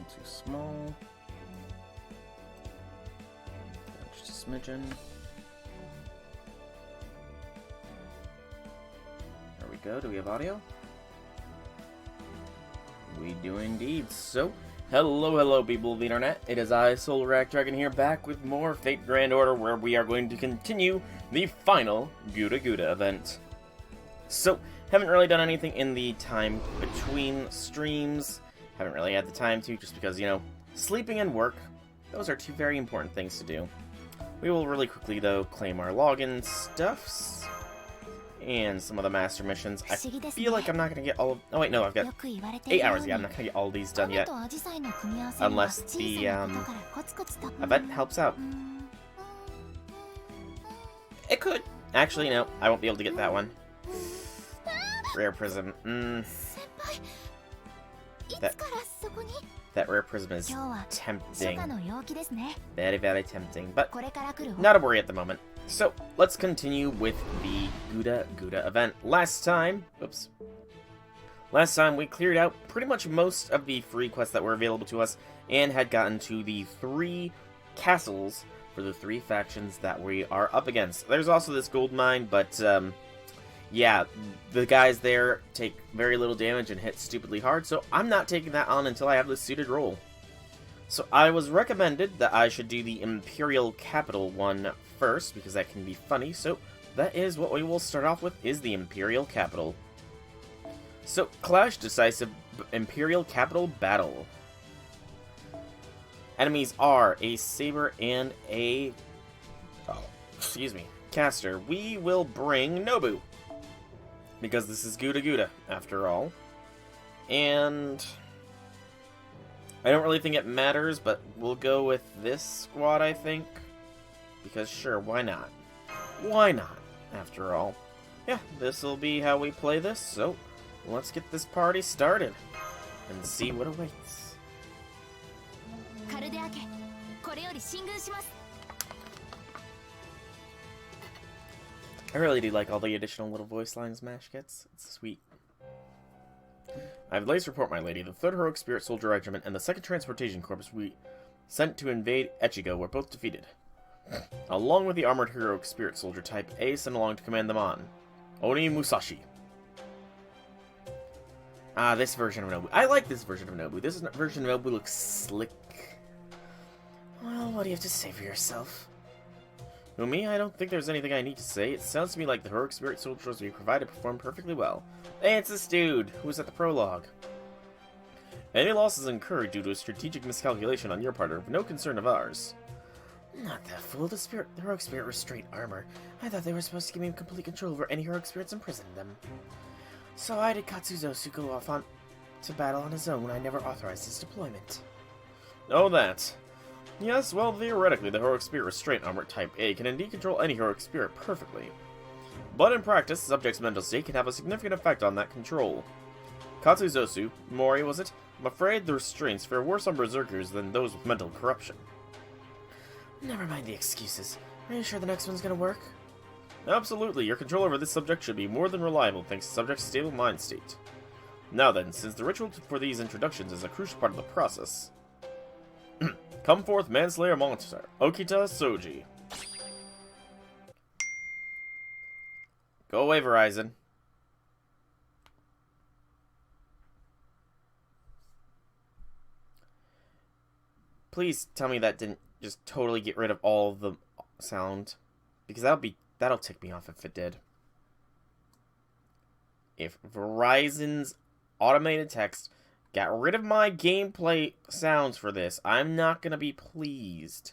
too small. Just a smidgen. There we go. Do we have audio? We do indeed. So, hello people of the internet. It is I, Soulrack Dragon here, back with more Fate Grand Order, where we are going to continue the final GudaGuda event. So, haven't really done anything in the time between streams. Haven't really had the time to, just because, you know, sleeping and work, those are two very important things to do. We will really quickly, though, claim our login stuffs and some of the master missions. I feel like I'm not going to get all of... Oh, wait, no, I've got 8 hours. Yeah, I'm not going to get all these done yet. Unless the event helps out. It could. Actually, no, I won't be able to get that one. Rare Prism. That Rare Prism is tempting. Very, very tempting. But not a worry at the moment. So, let's continue with the GudaGuda event. Last time we cleared out pretty much most of the free quests that were available to us and had gotten to the 3 castles for the 3 factions that we are up against. There's also this gold mine, but yeah, the guys there take very little damage and hit stupidly hard, so I'm not taking that on until I have the suited role. So I was recommended that I should do the Imperial Capital one first, because that can be funny, so that is what we will start off with, is the Imperial Capital. So, Clash Decisive Imperial Capital Battle. Enemies are a Saber and a... caster. We will bring Nobu, because this is GudaGuda, after all. And I don't really think it matters, but we'll go with this squad, I think. Because sure, why not? Why not, after all? Yeah, this'll be how we play this, so let's get this party started and see what awaits. I really do like all the additional little voice lines Mash gets. It's sweet. I have lace report, my lady. The 3rd Heroic Spirit Soldier Regiment and the 2nd Transportation Corps we sent to invade Echigo were both defeated. Along with the Armored Heroic Spirit Soldier Type A sent along to command them on. Oni Musashi. Ah, this version of Nobu. I like this version of Nobu. This version of Nobu looks slick. Well, what do you have to say for yourself? Who, me? I don't think there's anything I need to say. It sounds to me like the Heroic Spirit Soldiers we provided performed perfectly well. Hey, it's this dude who was at the prologue. Any losses incurred due to a strategic miscalculation on your part are of no concern of ours. Not that fool. The Heroic Spirit Restraint Armor. I thought they were supposed to give me complete control over any Heroic Spirits imprisoned them. So why did Katsuzosu go off to battle on his own when I never authorized his deployment? Oh, that. Yes, well, theoretically, the Heroic Spirit Restraint Armor Type A can indeed control any Heroic Spirit perfectly. But in practice, the subject's mental state can have a significant effect on that control. Katsuzosu, Mori was it? I'm afraid the restraints fare worse on berserkers than those with mental corruption. Never mind the excuses. Are you sure the next one's gonna work? Absolutely. Your control over this subject should be more than reliable thanks to the subject's stable mind state. Now then, since the ritual for these introductions is a crucial part of the process, come forth, Manslayer Monster, Okita Soji. Go away, Verizon. Please tell me that didn't just totally get rid of all of the sound, because that'll tick me off if it did. If Verizon's automated text got rid of my gameplay sounds for this, I'm not gonna be pleased.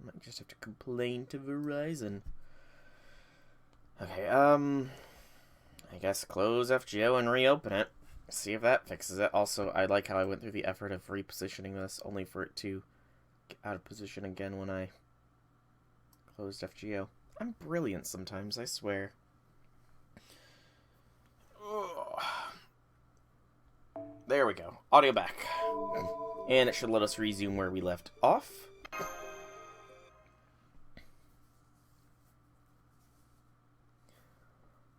I might just have to complain to Verizon. Okay, I guess close FGO and reopen it. See if that fixes it. Also, I like how I went through the effort of repositioning this, only for it to get out of position again when I closed FGO. I'm brilliant sometimes, I swear. Ugh. There we go. Audio back. And it should let us resume where we left off.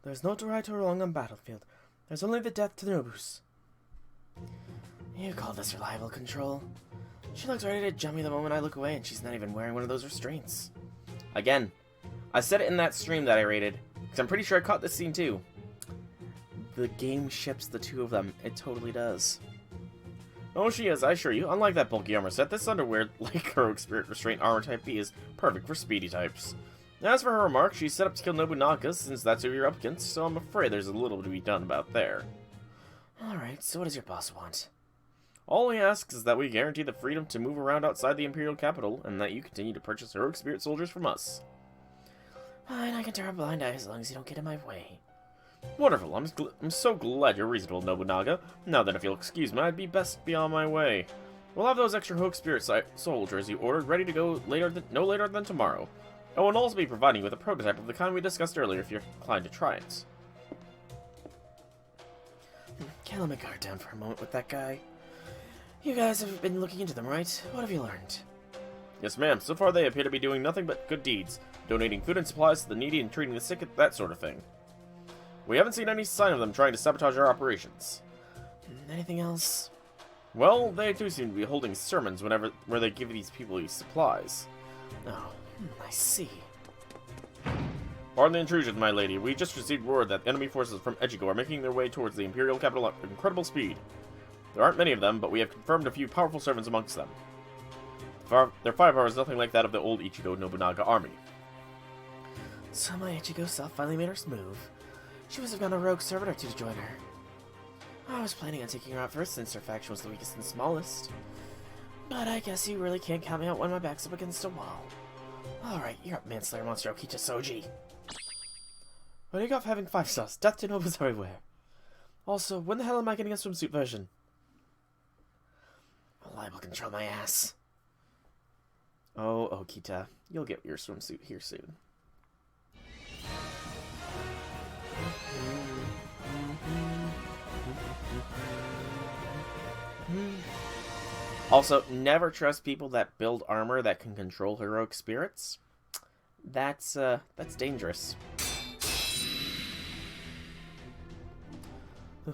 There's no right or wrong on battlefield. There's only the death to Nobus. You call this reliable control? She looks ready to jump me the moment I look away, and she's not even wearing one of those restraints. Again, I said it in that stream that I rated, because I'm pretty sure I caught this scene too. The game ships the two of them. It totally does. Oh, she is, I assure you. Unlike that bulky armor set, this underwear, like Heroic Spirit Restraint Armor Type B, is perfect for speedy types. As for her remark, she's set up to kill Nobunaga, since that's who you're up against, so I'm afraid there's a little to be done about there. Alright, so what does your boss want? All he asks is that we guarantee the freedom to move around outside the Imperial capital, and that you continue to purchase Heroic Spirit soldiers from us. Fine, I can turn a blind eye as long as you don't get in my way. Wonderful, I'm so glad you're reasonable, Nobunaga. Now then, if you'll excuse me, I'd be best be on my way. We'll have those extra Heroic Spirit soldiers you ordered ready to go no later than tomorrow. I will also be providing you with a prototype of the kind we discussed earlier if you're inclined to try it. Can't let my guard down for a moment with that guy. You guys have been looking into them, right? What have you learned? Yes, ma'am. So far they appear to be doing nothing but good deeds. Donating food and supplies to the needy and treating the sick, that sort of thing. We haven't seen any sign of them trying to sabotage our operations. Anything else? Well, they do seem to be holding sermons where they give these people these supplies. Oh, I see. Pardon the intrusion, my lady. We just received word that enemy forces from Echigo are making their way towards the Imperial capital at incredible speed. There aren't many of them, but we have confirmed a few powerful servants amongst them. Their firepower is nothing like that of the old Ichigo Nobunaga army. So my Ichigo self finally made her move. She must have gone a rogue servant or two to join her. I was planning on taking her out first since her faction was the weakest and smallest. But I guess you really can't count me out when my back's up against a wall. Alright, you're up, Manslayer Monster Okita Soji. What do you got for having 5 stars? Death to nobles everywhere. Also, when the hell am I getting a swimsuit version? Reliable control my ass. Oh, Okita, you'll get your swimsuit here soon. Also, never trust people that build armor that can control heroic spirits. That's dangerous.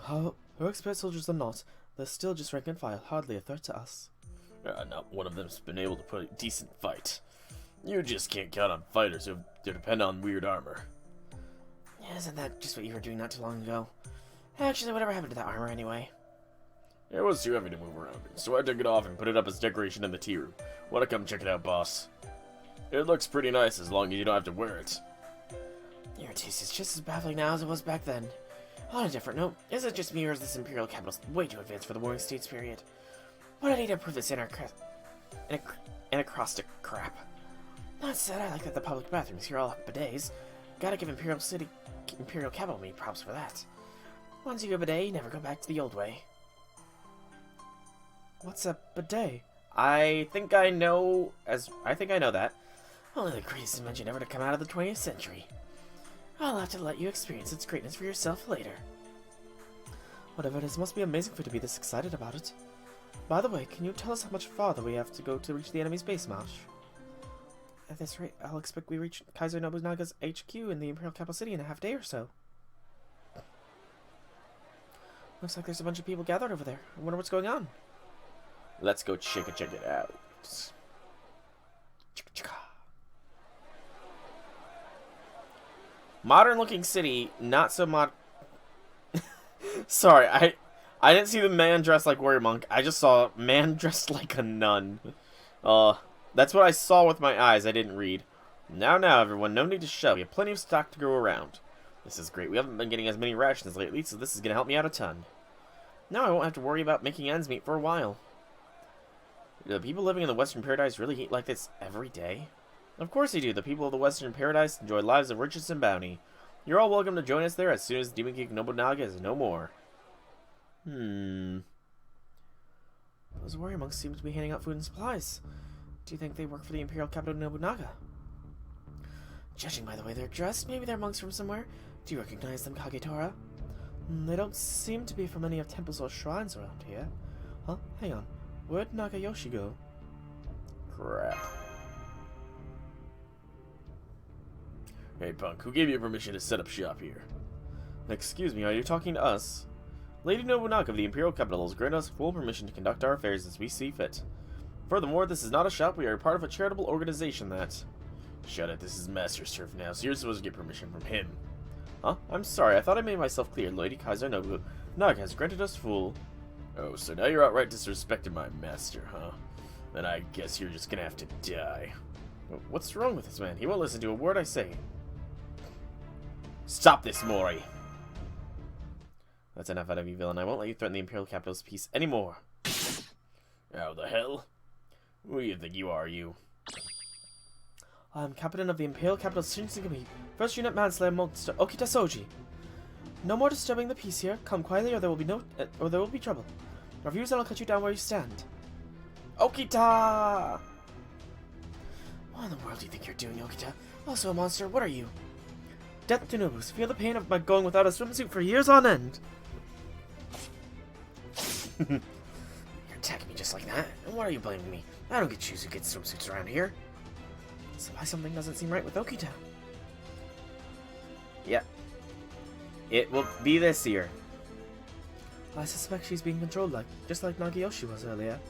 Heroic spirit soldiers are not. They're still just rank and file, hardly a threat to us. Not one of them's been able to put a decent fight. You just can't count on fighters who depend on weird armor. Yeah, isn't that just what you were doing not too long ago? Actually, whatever happened to that armor anyway? It was too heavy to move around in, so I took it off and put it up as decoration in the tea room. Wanna come check it out, boss? It looks pretty nice as long as you don't have to wear it. Your taste is just as baffling now as it was back then. On a different note, is it just me or is this Imperial capital way too advanced for the Warring States period? What do I need to improve this anacrostic crap? That said, I like that the public bathrooms here all have bidets. Gotta give Imperial capital me props for that. Once you go bidet, you never go back to the old way. What's a bidet? I think I know that. Only the greatest invention ever to come out of the 20th century. I'll have to let you experience its greatness for yourself later. Whatever it is, must be amazing for you to be this excited about it. By the way, can you tell us how much farther we have to go to reach the enemy's base, Marsh? At this rate, I'll expect we reach Kaiser Nobunaga's HQ in the Imperial capital city in a half day or so. Looks like there's a bunch of people gathered over there. I wonder what's going on. Let's go check it out. Modern looking city, not so Sorry, I didn't see the man dressed like warrior monk. I just saw a man dressed like a nun. That's what I saw with my eyes. I didn't read. Now, everyone, no need to shove. We have plenty of stock to go around. This is great. We haven't been getting as many rations lately, so this is going to help me out a ton. Now I won't have to worry about making ends meet for a while. Do the people living in the Western Paradise really eat like this every day? Of course they do. The people of the Western Paradise enjoy lives of riches and bounty. You're all welcome to join us there as soon as Demon King Nobunaga is no more. Those warrior monks seem to be handing out food and supplies. Do you think they work for the Imperial capital Nobunaga? Judging by the way they're dressed, maybe they're monks from somewhere. Do you recognize them, Kagetora? They don't seem to be from any of temples or shrines around here. Huh? Hang on. Where'd Nagayoshi go? Crap. Hey, punk, who gave you permission to set up shop here? Excuse me, are you talking to us? Lady Nobunaga of the Imperial Capital has granted us full permission to conduct our affairs as we see fit. Furthermore, this is not a shop, we are part of a charitable organization that... Shut it, this is Master's turf now, so you're supposed to get permission from him. Huh? I'm sorry, I thought I made myself clear. Lady Kaiser Nobunaga has granted us full... Oh, so now you're outright disrespecting my master, huh? Then I guess you're just gonna have to die. What's wrong with this man? He won't listen to a word I say. Stop this, Mori! That's enough out of you, villain. I won't let you threaten the Imperial Capital's peace anymore. How the hell? Who do you think you are, you? I'm Captain of the Imperial Capital's Shinsen Committee. First Unit Manslayer Monster Okita Soji. No more disturbing the peace here. Come quietly, or there will be trouble. Refuse, and I'll cut you down where you stand. Okita! What in the world do you think you're doing, Okita? Also a monster. What are you? Death to Nobus. Feel the pain of my going without a swimsuit for years on end. You're attacking me just like that? And why are you blaming me? I don't get to choose who gets swimsuits around here. So why something doesn't seem right with Okita? Yeah. It will be this year. I suspect she's being controlled just like Nagiyoshi was earlier.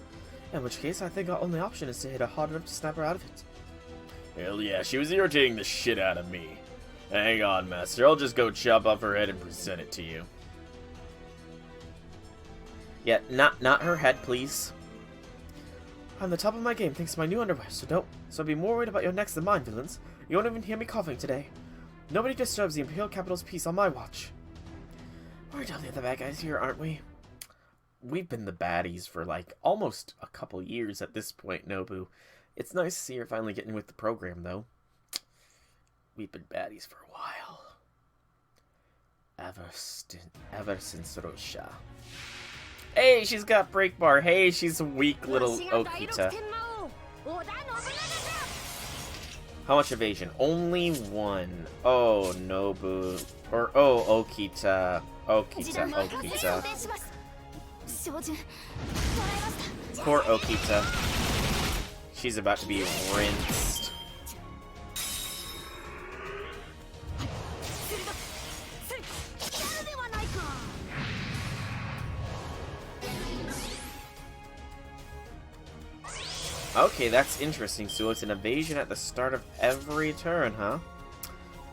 In which case, I think our only option is to hit her hard enough to snap her out of it. Hell yeah, she was irritating the shit out of me. Hang on, Master. I'll just go chop off her head and present it to you. Yeah, not her head, please. I'm the top of my game thanks to my new underwear, so be more worried about your necks than mine, villains. You won't even hear me coughing today. Nobody disturbs the Imperial Capital's peace on my watch. We're definitely the bad guys here, aren't we? We've been the baddies for, like, almost a couple years at this point, Nobu. It's nice to see her finally getting with the program, though. We've been baddies for a while. Ever since Rosha. Hey, she's got break bar. Hey, she's a weak little Okita. How much evasion? Only one. Oh, Nobu. Or, oh, Okita. Okita. Poor Okita. She's about to be rinsed. Okay, that's interesting. So it's an evasion at the start of every turn, huh?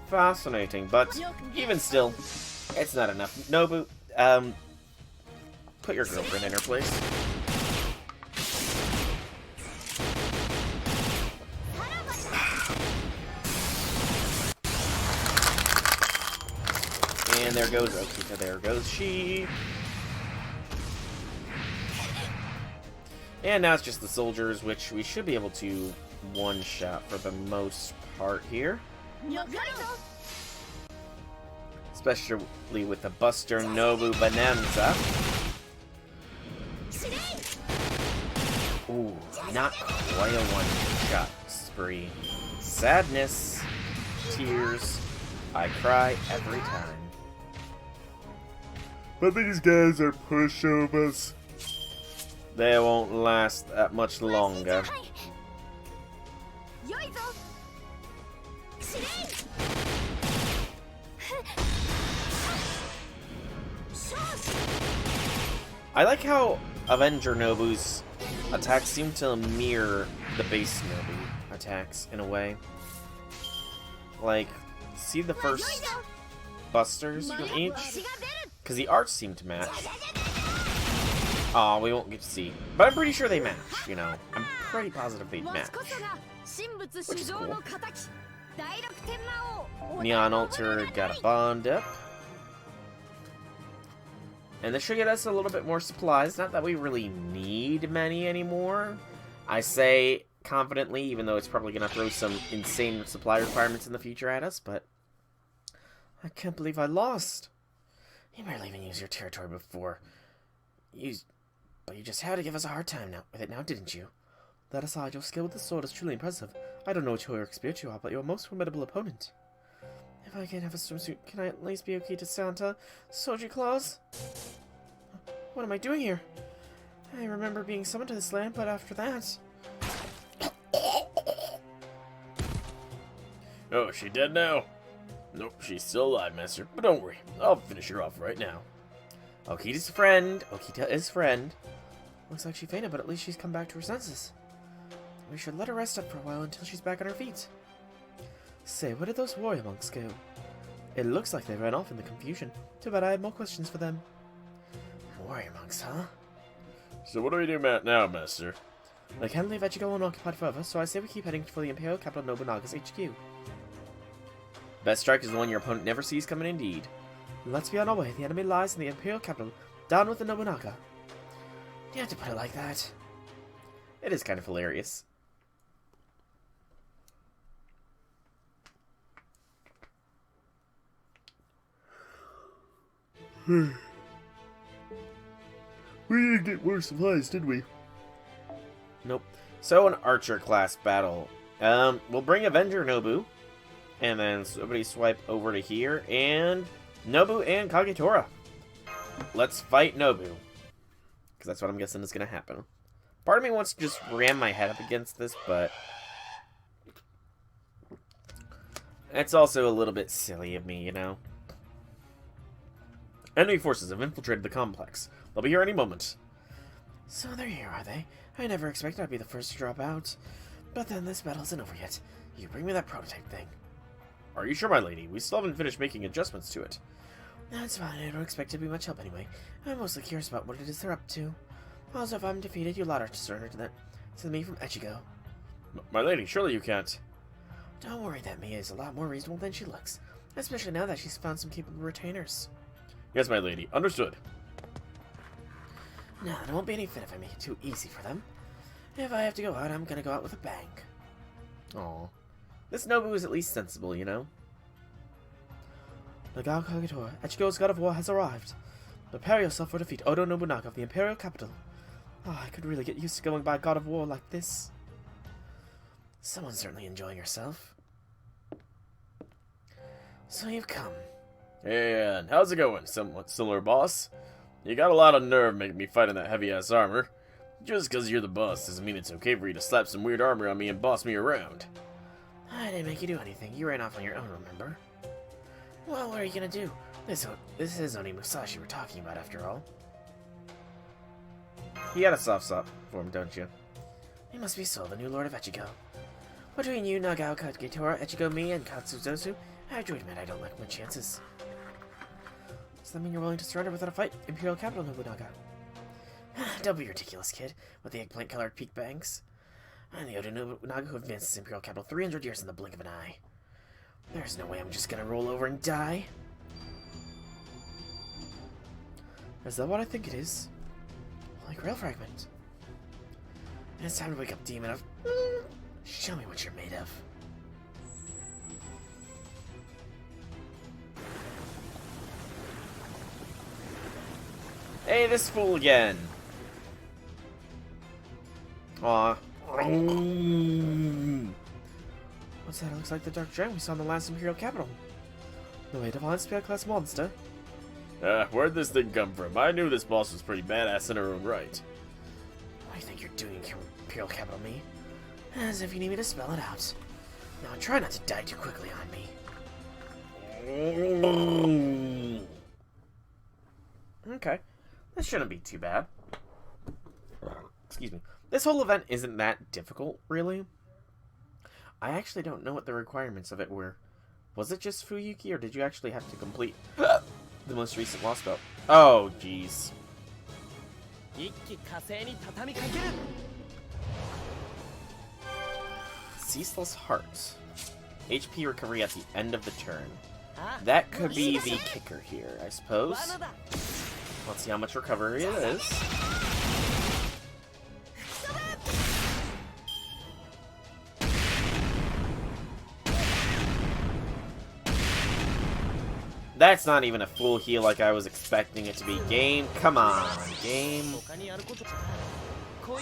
Fascinating, but even still, it's not enough. Nobu, put your girlfriend in her place. And there goes Okita, there goes she. And now it's just the soldiers, which we should be able to one-shot for the most part here. Especially with the Buster Nobu Bonanza. Ooh, not quite a one-shot spree. Sadness. Tears. I cry every time. But these guys are pushovers. They won't last that much longer. I like how Avenger Nobu's attacks seem to mirror the base Nobu attacks in a way. Like, see the first busters from each? Because the arts seem to match. Aw, we won't get to see. But I'm pretty sure they match, you know. I'm pretty positive they match. Which is cool. Neon Altar got a bond up. And this should get us a little bit more supplies. Not that we really need many anymore. I say confidently, even though it's probably going to throw some insane supply requirements in the future at us, but... I can't believe I lost. You barely even used your territory before. But you just had to give us a hard time with it now, didn't you? That aside, your skill with the sword is truly impressive. I don't know what heroic spirit you are, but you're a most formidable opponent. If I can't have a swimsuit, can I at least be okay to Santa? Soji Claus? What am I doing here? I remember being summoned to this land, but after that... Oh, is she dead now? Nope, she's still alive, Master. But don't worry, I'll finish her off right now. Okita's friend. Okita is friend. Looks like she fainted, but at least she's come back to her senses. We should let her rest up for a while until she's back on her feet. Say, where did those warrior monks go? It looks like they ran off in the confusion. Too bad I had more questions for them. Warrior monks, huh? So what do we do now, master? I can't leave Echigo unoccupied forever, so I say we keep heading for the Imperial capital Nobunaga's HQ. Best strike is the one your opponent never sees coming indeed. Let's be on our way. The enemy lies in the Imperial capital. Down with the Nobunaga. You have to put it like that. It is kind of hilarious. We didn't get more supplies, did we? Nope. So an archer class battle. We'll bring Avenger Nobu. And then somebody swipe over to here. And Nobu and Kagetora. Let's fight Nobu. Because that's what I'm guessing is going to happen. Part of me wants to just ram my head up against this, but it's also a little bit silly of me, you know? Enemy forces have infiltrated the complex. They'll be here any moment. So they're here, are they? I never expected I'd be the first to drop out. But then this battle isn't over yet. You bring me that prototype thing. Are you sure, my lady? We still haven't finished making adjustments to it. That's fine. I don't expect it to be much help anyway. I'm mostly curious about what it is they're up to. Also, if I'm defeated, you'll allow her to surrender to that. To me from Echigo. My lady, surely you can't. Don't worry, that Mia is a lot more reasonable than she looks. Especially now that she's found some capable retainers. Yes, my lady. Understood. No, there won't be any fit if I make it too easy for them. If I have to go out, I'm gonna go out with a bang. Aw. This Nobu is at least sensible, you know? Nagao Kagetora, Echigo's God of War has arrived. Prepare yourself for defeat Oda Nobunaga of the Imperial capital. Oh, I could really get used to going by God of War like this. Someone's certainly enjoying herself. So you've come. And how's it going? Somewhat similar, boss? You got a lot of nerve making me fight in that heavy-ass armor. Just because you're the boss doesn't mean it's okay for you to slap some weird armor on me and boss me around. I didn't make you do anything. You ran off on your own, remember? Well, what are you gonna do? This is Oni Musashi we're talking about, after all. You got a soft spot for him, don't you? He must be Sol, the new Lord of Echigo. Between you, Nagao Kagetora, Echigo, me, and Katsuzosu, I have to admit I don't like my chances. Does that mean you're willing to surrender without a fight, Imperial capital Nobunaga? Don't be ridiculous, kid, with the eggplant-colored peak bangs. I'm the Oda Nobunaga who advanced this Imperial capital 300 years in the blink of an eye. There's no way I'm just gonna roll over and die. Is that what I think it is? Holy Grail fragment. It's time to wake up, demon of... Show me what you're made of. Hey, this fool again. Aw. What's that? It looks like the Dark Dragon we saw in the last Imperial capital. No way, Divine Spell-class monster. Where'd this thing come from? I knew this boss was pretty badass in her own right. What do you think you're doing, Imperial capital me? As if you need me to spell it out. Now try not to die too quickly on me. Okay. This shouldn't be too bad. Excuse me. This whole event isn't that difficult, really. I actually don't know what the requirements of it were. Was it just Fuyuki, or did you actually have to complete the most recent lost belt? Oh, jeez. Ceaseless Heart. HP recovery at the end of the turn. That could be the kicker here, I suppose. Let's see how much recovery it is. That's not even a full heal like I was expecting it to be. Game, come on, game.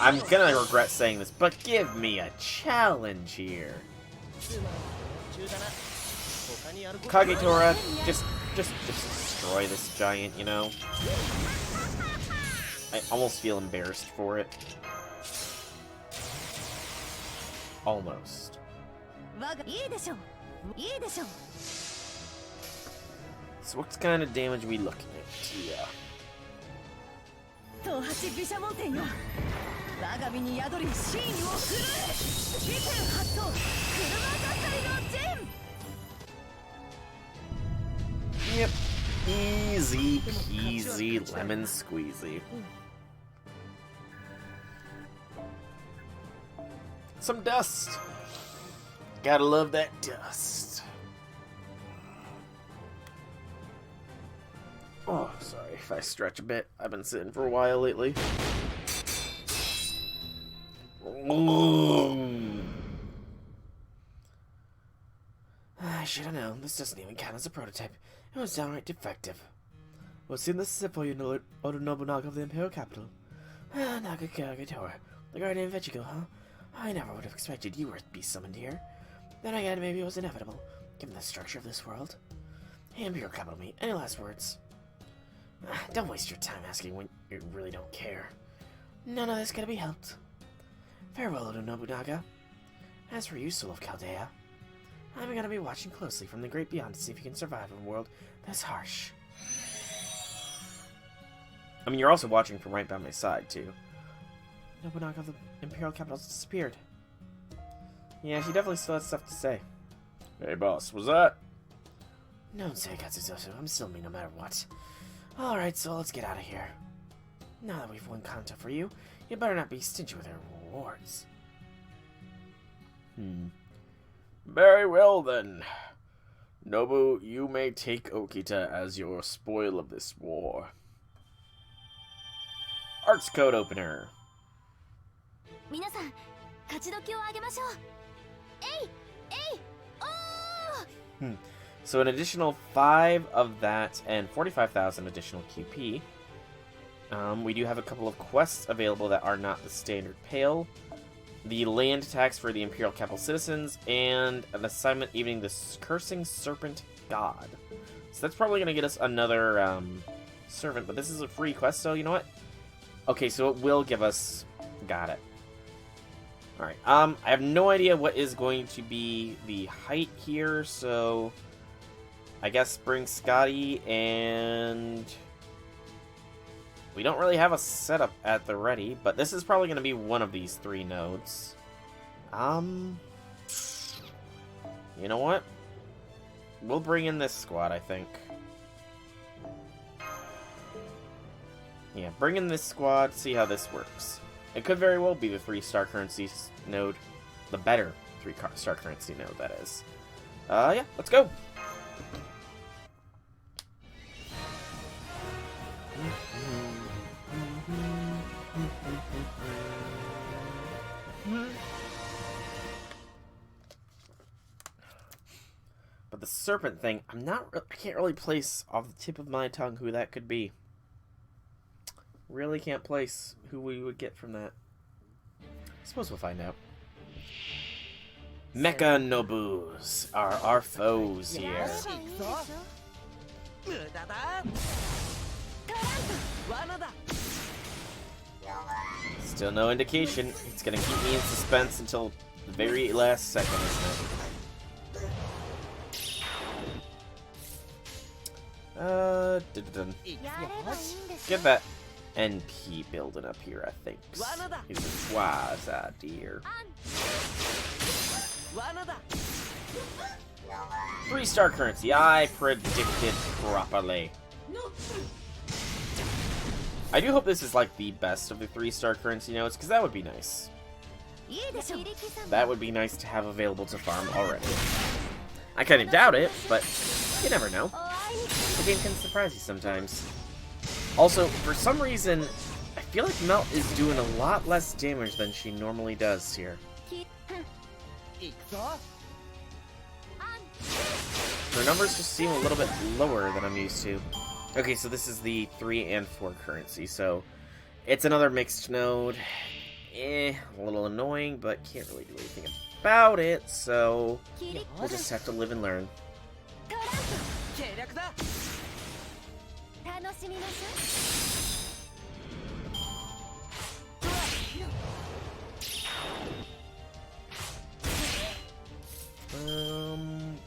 I'm gonna regret saying this, but give me a challenge here. Kagetora, just destroy this giant, you know? I almost feel embarrassed for it. Almost. So what kind of damage are we looking at here? Yep. Easy peasy lemon squeezy. Some dust. Gotta love that dust. Oh, sorry if I stretch a bit. I've been sitting for a while lately. I should have known. This doesn't even count as a prototype. It was downright defective. What's in the sip for you, Oda Nobunaga of the Imperial Capital? Nagakagitora, the Guardian of Ichigo, huh? I never would have expected you to be summoned here. Then again, maybe it was inevitable, given the structure of this world. Hey, Imperial Capital Meet, any last words? Don't waste your time asking when you really don't care. None of this gonna be helped. Farewell, Oda Nobunaga. As for you, Soul of Chaldea, I'm gonna be watching closely from the great beyond to see if you can survive in a world that's harsh. I mean, you're also watching from right by my side, too. Nobunaga of the Imperial Capital's disappeared. Yeah, she definitely still has stuff to say. Hey, boss, was that? Don't say Katsuzosu, I'm still me no matter what. Alright, so let's get out of here. Now that we've won Kanto for you, you better not be stingy with our rewards. Very well, then. Nobu, you may take Okita as your spoil of this war. Arts Code Opener. So an additional 5 of that and 45,000 additional QP. We do have a couple of quests available that are not the standard pale. The land tax for the Imperial Capital citizens, and an assignment evening the Cursing Serpent God. So that's probably going to get us another servant, but this is a free quest, so you know what? Okay, so it will give us... Got it. Alright, I have no idea what is going to be the height here, so... I guess bring Scotty, and... We don't really have a setup at the ready, but this is probably going to be one of these 3 nodes. You know what? We'll bring in this squad, I think. Yeah, bring in this squad, see how this works. It could very well be the 3-star currency node. The better 3-star currency node, that is. Yeah, let's go! But the serpent thing, I can't really place off the tip of my tongue who that could be. Really can't place who we would get from that. I suppose we'll find out. Mecha Nobus are our foes here. Still no indication. It's gonna keep me in suspense until the very last second, isn't it? Get that NP building up here, I think. Is a wise idea. 3-star currency. I predicted properly. I do hope this is like the best of the 3-star currency nodes, because that would be nice. That would be nice to have available to farm already. I kind of doubt it, but you never know. The game can surprise you sometimes. Also, for some reason, I feel like Melt is doing a lot less damage than she normally does here. Her numbers just seem a little bit lower than I'm used to. Okay, so this is the 3 and 4 currency, so it's another mixed node. A little annoying, but can't really do anything about it, so we'll just have to live and learn.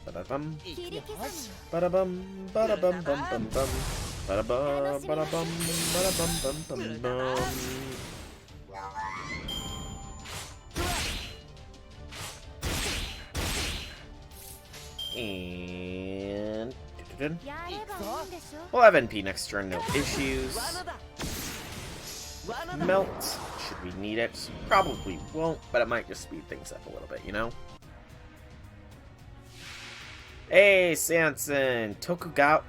Ba-da-bum. Ba-da-bum, ba-da-bum, bum, bum, bum. Ba-da-ba, ba-da-bum, ba-da-bum, bum, bum, bum. And we'll have NP next turn, no issues. Melt, should we need it? Probably won't, but it might just speed things up a little bit, you know? Hey, Sanson! Tokugawa!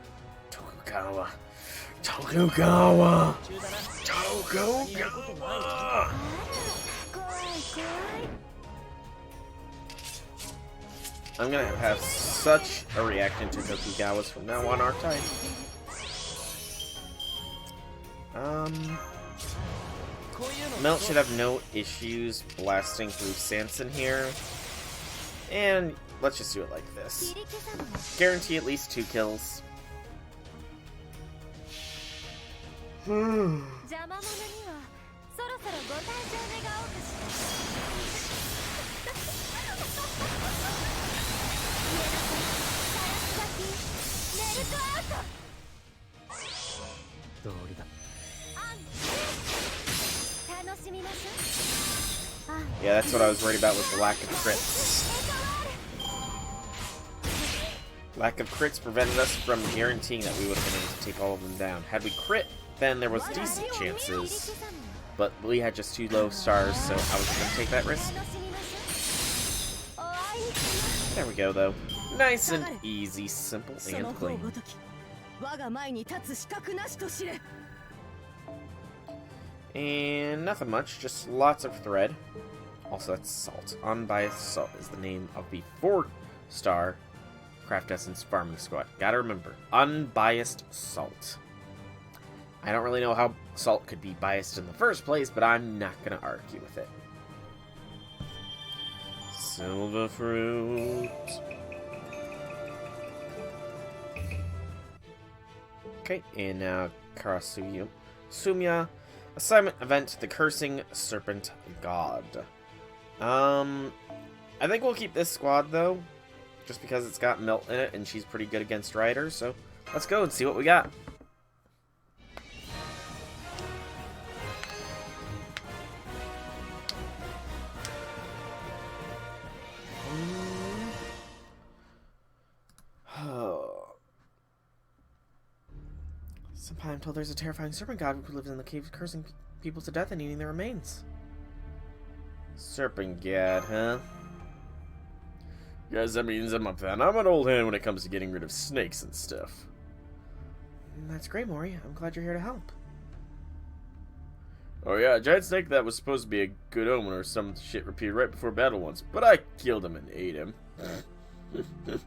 I'm gonna have such a reaction to Tokugawas from now on, aren't I? Melt should have no issues blasting through Sanson here. And let's just do it like this. Guarantee at least 2 kills. Yeah, that's what I was worried about with the lack of crits. Lack of crits prevented us from guaranteeing that we would have been able to take all of them down. Had we crit, then there was decent chances. But we had just 2 low stars, so I was going to take that risk. There we go, though. Nice and easy, simple and clean. And nothing much, just lots of thread. Also, that's salt. Unbiased Salt is the name of the 4-star Craft Essence Farming Squad. Gotta remember, Unbiased Salt. I don't really know how salt could be biased in the first place, but I'm not gonna argue with it. Silver Fruit. Okay, and now Sumya. Assignment event, the Cursing Serpent God. I think we'll keep this squad, though, just because it's got Melt in it, and she's pretty good against riders, so let's go and see what we got. Somehow I'm told there's a terrifying serpent god who lives in the caves cursing people to death and eating their remains. Serpent god, huh? Guess that means I'm up then. I'm an old hand when it comes to getting rid of snakes and stuff. That's great, Mori. I'm glad you're here to help. Oh yeah, a giant snake that was supposed to be a good omen or some shit repeated right before battle once, but I killed him and ate him. Of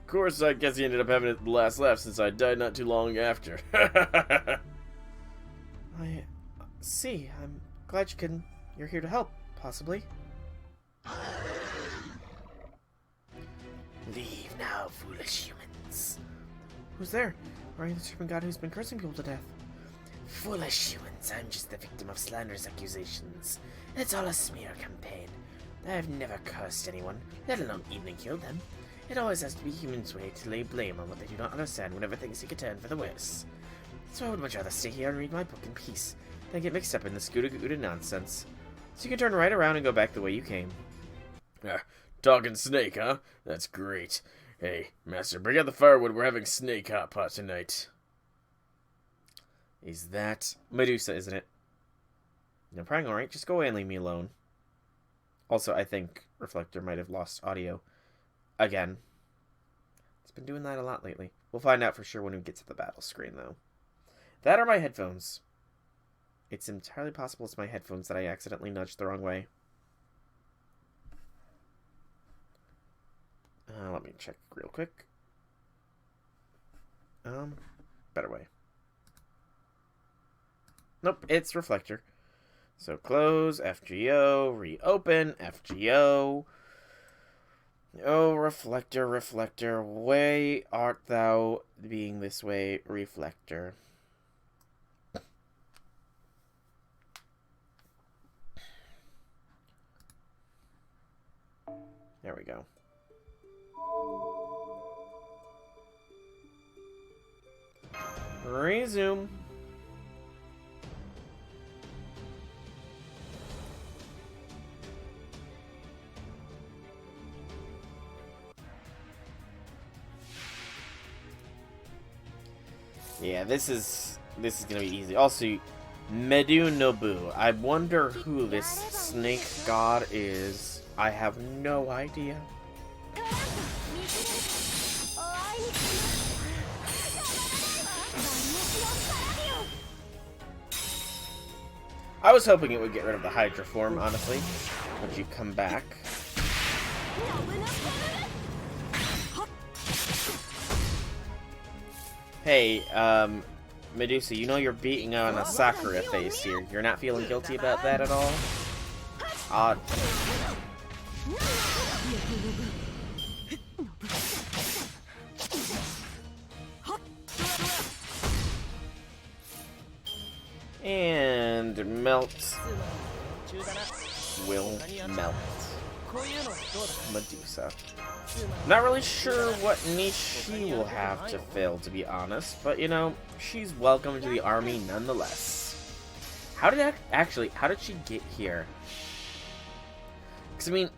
course, I guess he ended up having the last laugh since I died not too long after. I see. I'm glad you're here to help, possibly. Leave now, foolish humans. Who's there? Are you the serpent god who's been cursing people to death? Foolish humans, I'm just the victim of slanderous accusations. It's all a smear campaign. I've never cursed anyone, let alone even killed them. It always has to be humans' way to lay blame on what they do not understand whenever things take a turn for the worse. So I would much rather stay here and read my book in peace than get mixed up in this GudaGuda nonsense. So you can turn right around and go back the way you came. Talking snake, huh? That's great. Hey, Master, bring out the firewood. We're having snake hot pot tonight. Is that Medusa, isn't it? No, probably alright. Just go away and leave me alone. Also, I think Reflector might have lost audio. Again. It's been doing that a lot lately. We'll find out for sure when we get to the battle screen, though. That are my headphones. It's entirely possible it's my headphones that I accidentally nudged the wrong way. Let me check real quick. Better way. Nope, it's Reflector. So close, FGO, reopen, FGO. Oh, Reflector, Reflector, way art thou being this way, Reflector? There we go. Resume. Yeah, this is gonna be easy. Also, Medu Nobu. I wonder who this snake god is. I have no idea. I was hoping it would get rid of the Hydra form, honestly. Would you come back? Hey, Medusa, you know you're beating on a Sakura face here. You're not feeling guilty about that at all? Odd. And melt will melt. Medusa. Not really sure what niche she will have to fill, to be honest, but you know, she's welcome to the army nonetheless. How did she get here? Because, I mean,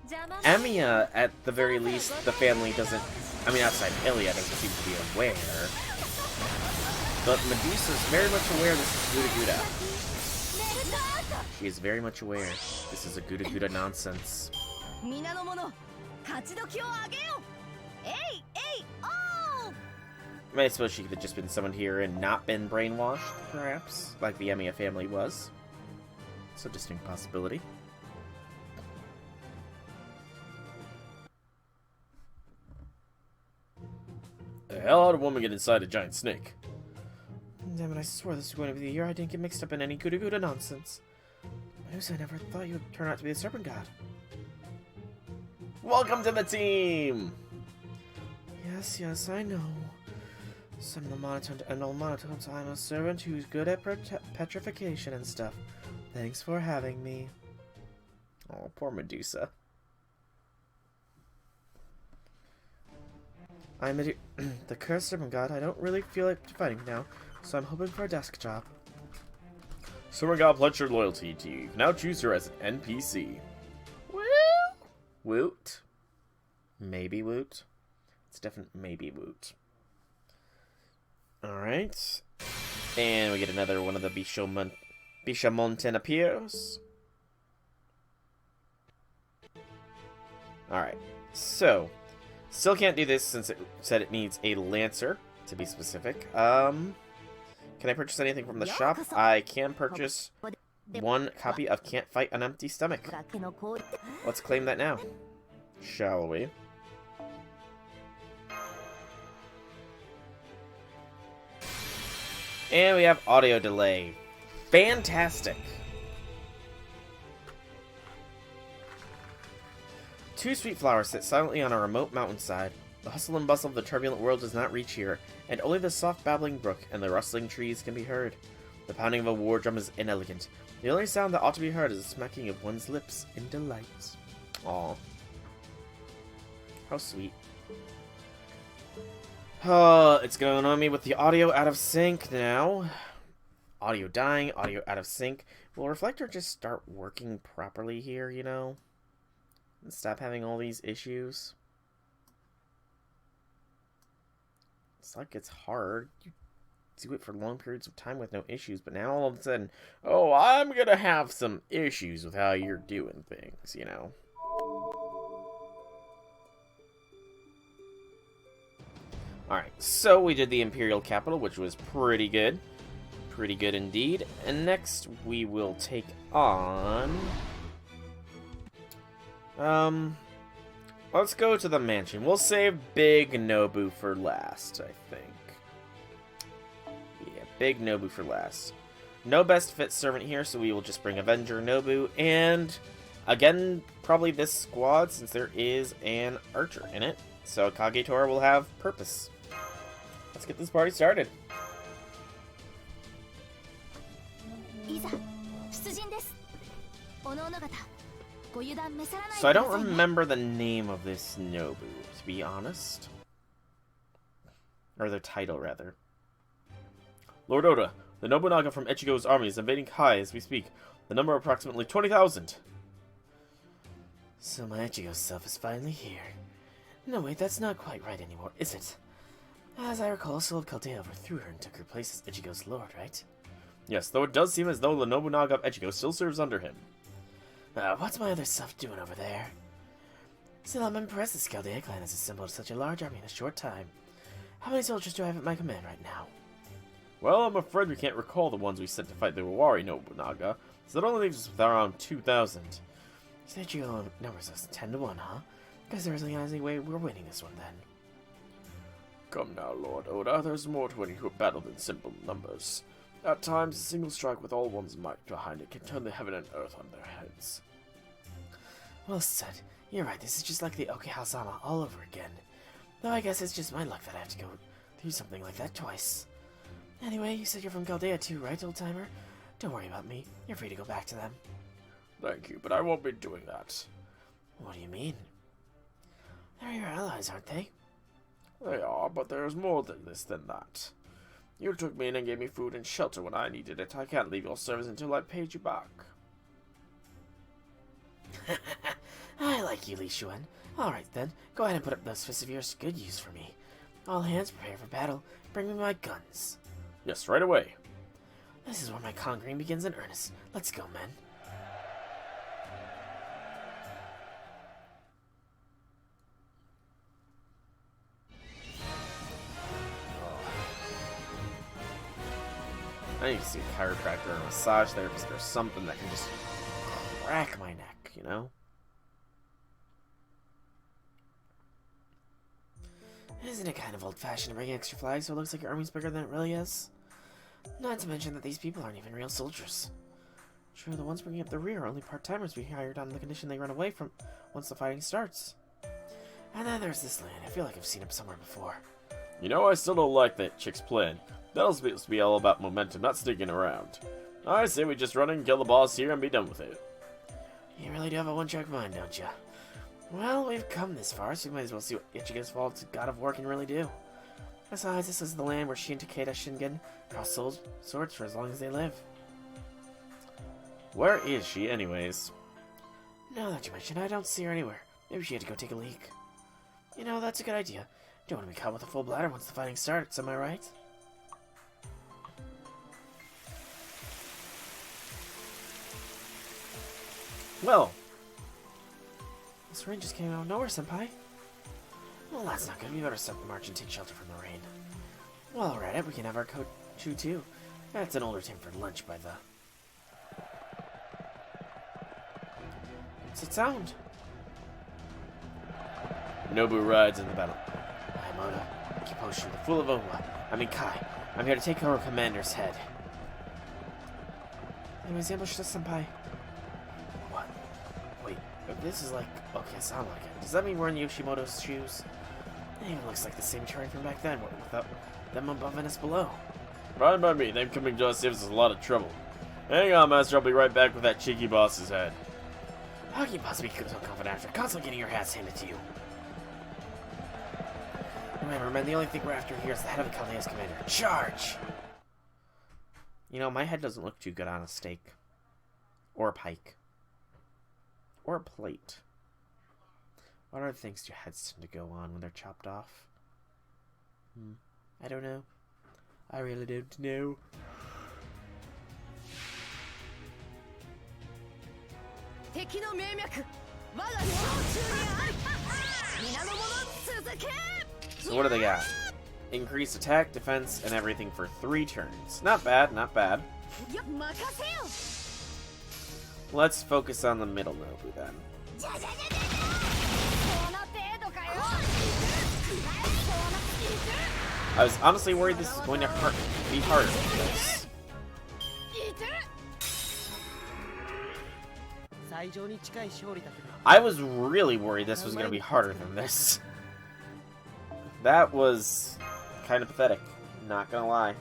Emiya, at the very least, the family doesn't, I mean, outside Ilia, doesn't seem to be aware. But Medusa's very much aware this is GudaGuda. She is very much aware this is a GudaGuda nonsense. I suppose she could have just been summoned here and not been brainwashed, perhaps, like the Emiya family was. It's a distinct possibility. The hell out of woman get inside a giant snake? Damn it, I swore this was going to be the year I didn't get mixed up in any GudaGuda nonsense. I never thought you would turn out to be the Serpent God. Welcome to the team! Yes, I know. Son of the monotone to end all monotones, I'm a servant who's good at petrification and stuff. Thanks for having me. Oh, poor Medusa. I'm the cursed serpent god. I don't really feel like fighting now, so I'm hoping for a desk job. Serpent God pledged her loyalty to you. You can now choose her as an NPC. Woot. Maybe Woot. It's definitely maybe Woot. Alright. And we get another one of the Bishamonten appears. Alright. So, still can't do this since it said it needs a Lancer, to be specific. Can I purchase anything from the shop? I can purchase one copy of Can't Fight an Empty Stomach. Let's claim that now. Shall we? And we have audio delay. Fantastic! Two sweet flowers sit silently on a remote mountainside. The hustle and bustle of the turbulent world does not reach here, and only the soft babbling brook and the rustling trees can be heard. The pounding of a war drum is inelegant. The only sound that ought to be heard is the smacking of one's lips in delight. Aw. How sweet. Oh, it's gonna annoy me with the audio out of sync now. Audio dying, audio out of sync. Will Reflector just start working properly here, you know? And stop having all these issues? It's like it's hard. You do it for long periods of time with no issues, but now all of a sudden, oh, I'm gonna have some issues with how you're doing things, you know? Alright, so we did the Imperial Capital, which was pretty good. Pretty good indeed. And next we will take on... let's go to the mansion. We'll save Big Nobu for last, I think. Yeah, Big Nobu for last. No best fit servant here, so we will just bring Avenger Nobu. And, again, probably this squad, since there is an archer in it. So Kagetora will have purpose. Let's get this party started. So I don't remember the name of this Nobu, to be honest. Or the title, rather. Lord Oda, the Nobunaga from Echigo's army is invading Kai as we speak. The number approximately 20,000. So my Ichigo self is finally here. No, wait, that's not quite right anymore, is it? As I recall, Soul of Caldea overthrew her and took her place as Ichigo's lord, right? Yes, though it does seem as though the Nobunaga of Echigo still serves under him. What's my other self doing over there? Still, I'm impressed the Caldea clan has assembled such a large army in a short time. How many soldiers do I have at my command right now? Well, I'm afraid we can't recall the ones we sent to fight the Owari Nobunaga, so that only leaves us with around 2,000. So Ichigo numbers us 10 to 1, huh? Guess there isn't any way we're winning this one then. Come now, Lord Oda, there's more to winning a battle than simple numbers. At times, a single strike with all one's might behind it can turn the heaven and earth on their heads. Well said. You're right, this is just like the Okehazama all over again. Though I guess it's just my luck that I have to go through something like that twice. Anyway, you said you're from Caldea too, right, old-timer? Don't worry about me. You're free to go back to them. Thank you, but I won't be doing that. What do you mean? They're your allies, aren't they? They are, but there's more than this than that. You took me in and gave me food and shelter when I needed it. I can't leave your service until I paid you back. I like you, Li Xuan. Alright then, go ahead and put up those fists of yours to good use for me. All hands prepare for battle. Bring me my guns. Yes, right away. This is where my conquering begins in earnest. Let's go, men. I need to see a chiropractor or a massage therapist or something that can just crack my neck, you know? Isn't it kind of old-fashioned to bring extra flags so it looks like your army's bigger than it really is? Not to mention that these people aren't even real soldiers. True, the ones bringing up the rear are only part-timers we hired on the condition they run away from once the fighting starts. And then there's this land. I feel like I've seen him somewhere before. You know, I still don't like that chick's plan. That'll supposed to be all about momentum, not sticking around. I say we just run in, kill the boss here, and be done with it. You really do have a one-track mind, don't you? Well, we've come this far, so we might as well see what Ichigo's faults God of War can really do. Besides, this is the land where she and Takeda Shingen cross swords for as long as they live. Where is she, anyways? Now that you mention it, I don't see her anywhere. Maybe she had to go take a leak. You know, that's a good idea. Don't want to be caught with a full bladder once the fighting starts, am I right? Well, this rain just came out of nowhere, Senpai. Well, that's not good. We better stop the march and take shelter from the rain. Well, alright, we can have our Kochu too. That's an older term for lunch by the... What's it sound? Nobu rides in the battle. I'm Oda, Kiposhu, the Fool of Owa. Kai. I'm here to take our commander's head. Anyways, ambush us, Senpai. What? Wait, this is like... Okay, sound like it. Does that mean we're in Yoshimoto's shoes? It even looks like the same terrain from back then, without them above and us below. Fine by me. Them coming to us saves us a lot of trouble. Hang on, Master. I'll be right back with that cheeky boss's head. How can you possibly be so confident after constantly getting your hats handed to you? Remember, man, the only thing we're after here is the head of the Caldea's commander. Charge! You know, my head doesn't look too good on a steak. Or a pike. Or a plate. What other things do heads tend to go on when they're chopped off? I don't know. I really don't know. So what do they got? Increased attack, defense, and everything for 3 turns. Not bad, not bad. Let's focus on the middle Nobu then. I was honestly worried this is going to be harder than this. I was really worried this was going to be harder than this. That was kind of pathetic, not gonna lie.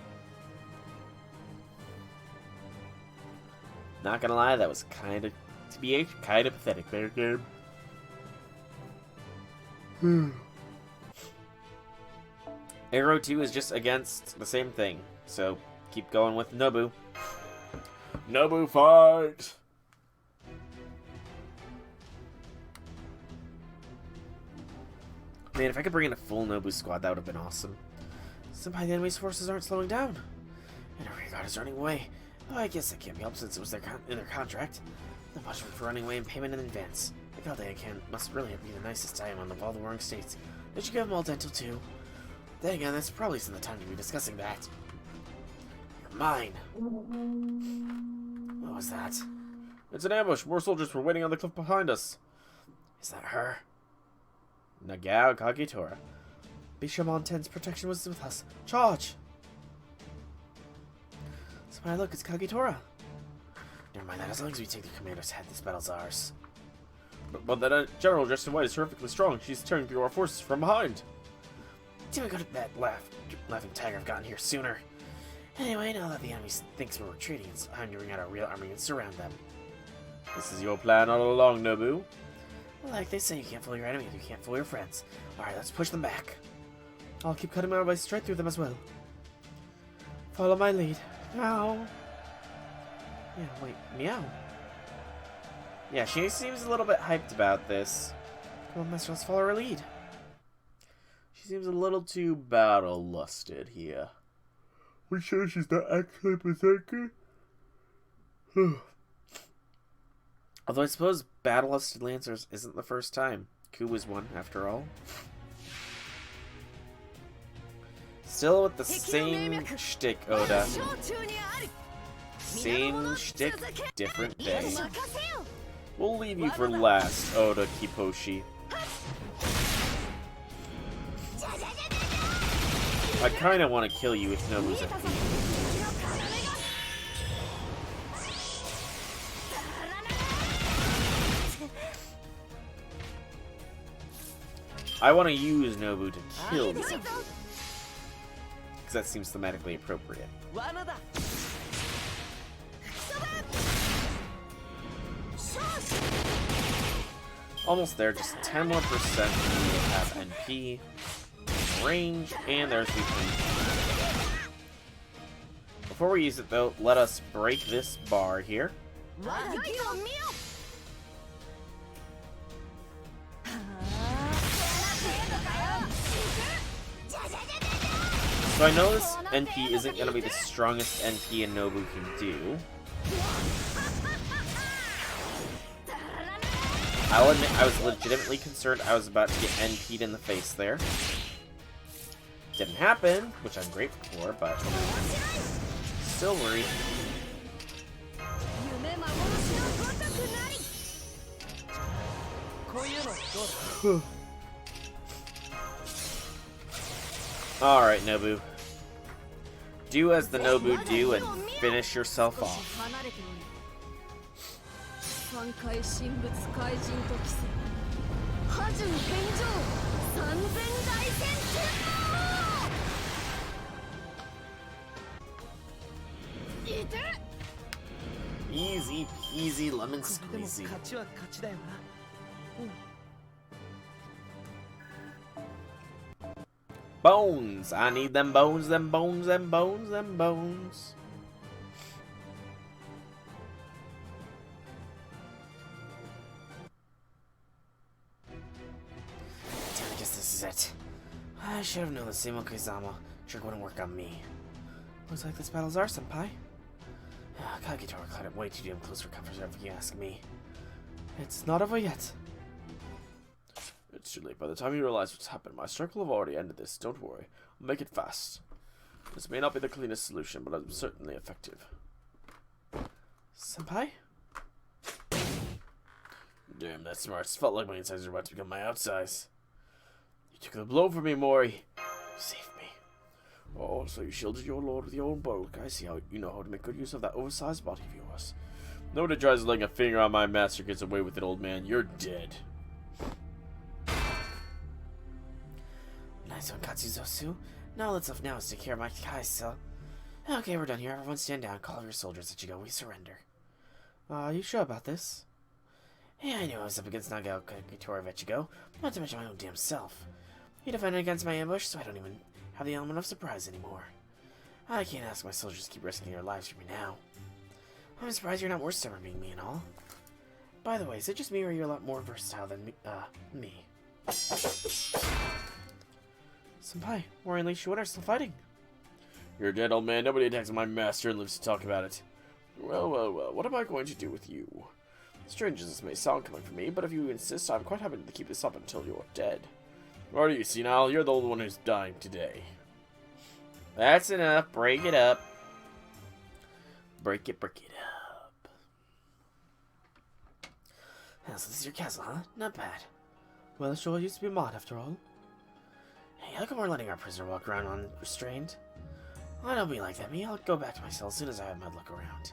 Not gonna lie, that was kind of, TBH, kind of pathetic there, game. Arrow 2 is just against the same thing, so keep going with Nobu. Nobu fight! Man, if I could bring in a full Nobu squad, that would have been awesome. Somehow the enemy's forces aren't slowing down. And our rear guard is running away. Oh, I guess that can't be helped since it was in their contract. No punishment for running away and payment in advance. The Chaldean must really be the nicest diamond of all the warring states. Did you give them all dental too? Then again, that's probably isn't the time to be discussing that. You're mine. What was that? It's an ambush. More soldiers were waiting on the cliff behind us. Is that her? Nagao Kagetora. Bishamon 10's protection was with us. Charge! So when I look, it's Kagetora. Never mind that, as long as we take the commander's head, this battle's ours. But that general dressed in white is horrifically strong. She's tearing through our forces from behind. Damn good at that laughing tiger have gotten here sooner. Anyway, now that the enemy thinks we're retreating, it's time to bring out our real army and surround them. This is your plan all along, Nobu. Like they say, you can't fool your enemy if you can't fool your friends. Alright, let's push them back. I'll keep cutting my way straight through them as well. Follow my lead. Meow. Yeah, wait, meow. Yeah, she seems a little bit hyped about this. Come on, Master, let's follow her lead. She seems a little too battle-lusted here. We sure she's not actually a berserker? Although I suppose battle-lusted Lancers isn't the first time. Ku was one, after all. Still with the same shtick, Oda. Same shtick, different day. We'll leave you for last, Oda Kiposhi. I kinda want to kill you with Nobu's MP. I want to use Nobu to kill the MP. Because that seems thematically appropriate. Almost there, just 10 more percent. We have NP, range, and there's the NP. Before we use it though, let us break this bar here. So I know this NP isn't going to be the strongest NP a Nobu can do. I'll admit I was legitimately concerned I was about to get NP'd in the face there. Didn't happen, which I'm grateful for, but still worried. Alright, Nobu. Do as the Nobu do and finish yourself off. Easy peasy lemon squeezy. Bones! I need them bones, them bones, them bones, them bones. Damn, I guess this is it. I should have known the same Okizama trick wouldn't work on me. Looks like this battle's ours, senpai. Kagetora caught it way too damn close for comfort if you ask me. It's not over yet. It's too late. By the time you realize what's happened, my strike will have already ended this. Don't worry. I'll make it fast. This may not be the cleanest solution, but it's certainly effective. Senpai? Damn, that's smart. It felt like my insides were about to become my outsides. You took the blow for me, Mori. You saved me. Oh, so you shielded your lord with your own bulk. I see how you know how to make good use of that oversized body of yours. Nobody tries laying a finger on my master gets away with it, old man. You're dead. Nice one, Katsuzosu. Now let's off now is take care of my Kaisa. Okay, we're done here. Everyone stand down. Call your soldiers that you go. We surrender. You sure about this? Yeah, I knew I was up against Nagao Kagetora Vechigo, not to mention my own damn self. He defended against my ambush, so I don't even have the element of surprise anymore. I can't ask my soldiers to keep risking their lives for me now. I'm surprised you're not more stubborn being me and all. By the way, is it just me or you're a lot more versatile than me? Senpai, Mori and Lee Shuwen are still fighting. You're dead, old man. Nobody attacks my master and lives to talk about it. Well, what am I going to do with you? Strange as this may sound coming from me, but if you insist, I'm quite happy to keep this up until you're dead. What are you, senile? You're the only one who's dying today. That's enough. Break it up. Break it up. Yeah, so this is your castle, huh? Not bad. Well, it sure used to be a mod, after all. Hey, how come we're letting our prisoner walk around unrestrained? Well, don't be like that, me. I'll go back to my cell as soon as I have my look around.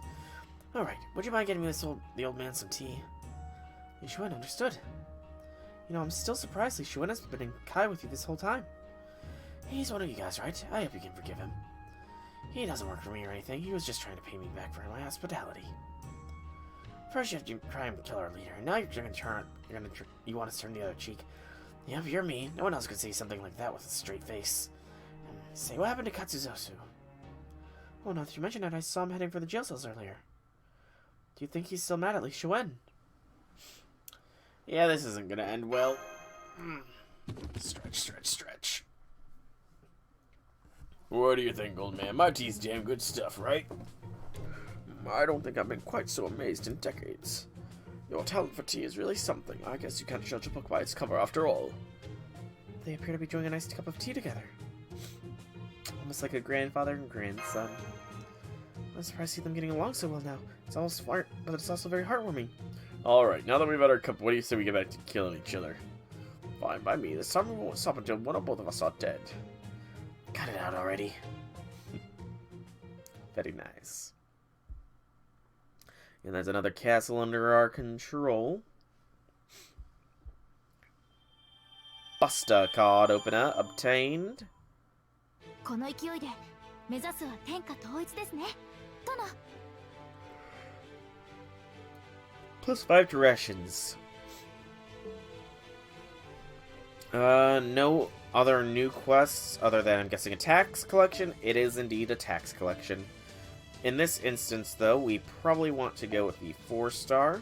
Alright, would you mind getting me the old man some tea? Lee Shuwen, understood. You know, I'm still surprised Lee Shuwen has been kind with you this whole time. He's one of you guys, right? I hope you can forgive him. He doesn't work for me or anything. He was just trying to pay me back for my hospitality. First you have to try and kill our leader, and now you want to turn the other cheek. Yep, you're me. No one else could say something like that with a straight face. Say, what happened to Katsuzosu? Oh, now that you mention it, I saw him heading for the jail cells earlier. Do you think he's still mad at Lee Shuwen? Yeah, this isn't gonna end well. Stretch. What do you think, old man? My tea's damn good stuff, right? I don't think I've been quite so amazed in decades. Your talent for tea is really something. I guess you can't judge a book by its cover after all. They appear to be enjoying a nice cup of tea together. Almost like a grandfather and grandson. I'm surprised to see them getting along so well now. It's almost smart, but it's also very heartwarming. Alright, now that we've had our cup, what do you say we get back to killing each other? Fine by me. This time we won't stop until one or both of us are dead. Cut it out already. Very nice. And there's another castle under our control. Buster card opener obtained. この勢いで目指すは天下統一ですね。殿。+5 directions. No other new quests other than, I'm guessing, a tax collection. It is indeed a tax collection. In this instance, though, we probably want to go with the 4-star,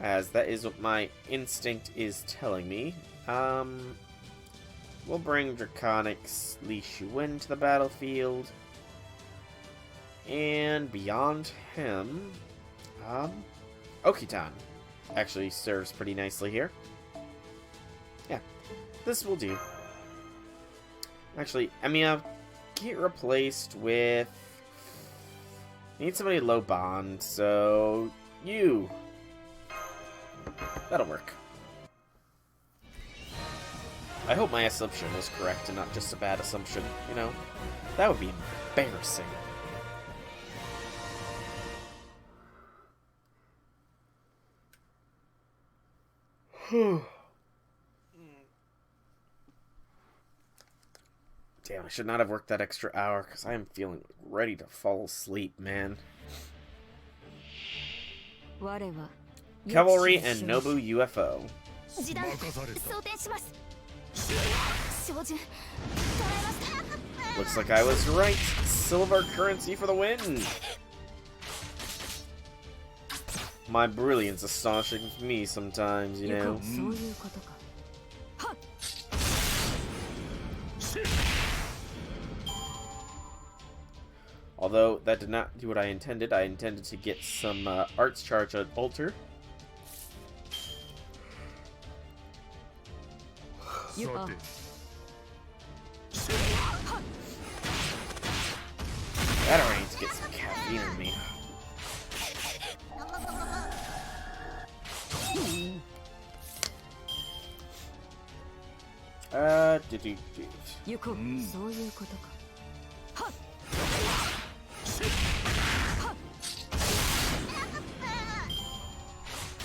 as that is what my instinct is telling me. We'll bring Draconic's Lee Shuwen to the battlefield, and beyond him, Okitan actually serves pretty nicely here. Yeah, this will do. Actually, Emiya, get replaced with... Need somebody low bond, so... you! That'll work. I hope my assumption was correct and not just a bad assumption, you know? That would be embarrassing. Damn, I should not have worked that extra hour, because I am feeling ready to fall asleep, man. Cavalry and Nobu UFO. Looks like I was right. Silver currency for the win. My brilliance astonishing me sometimes, you know. Although that did not do what I intended. I intended to get some arts charge on Alter. That already needs to get some caffeine in me.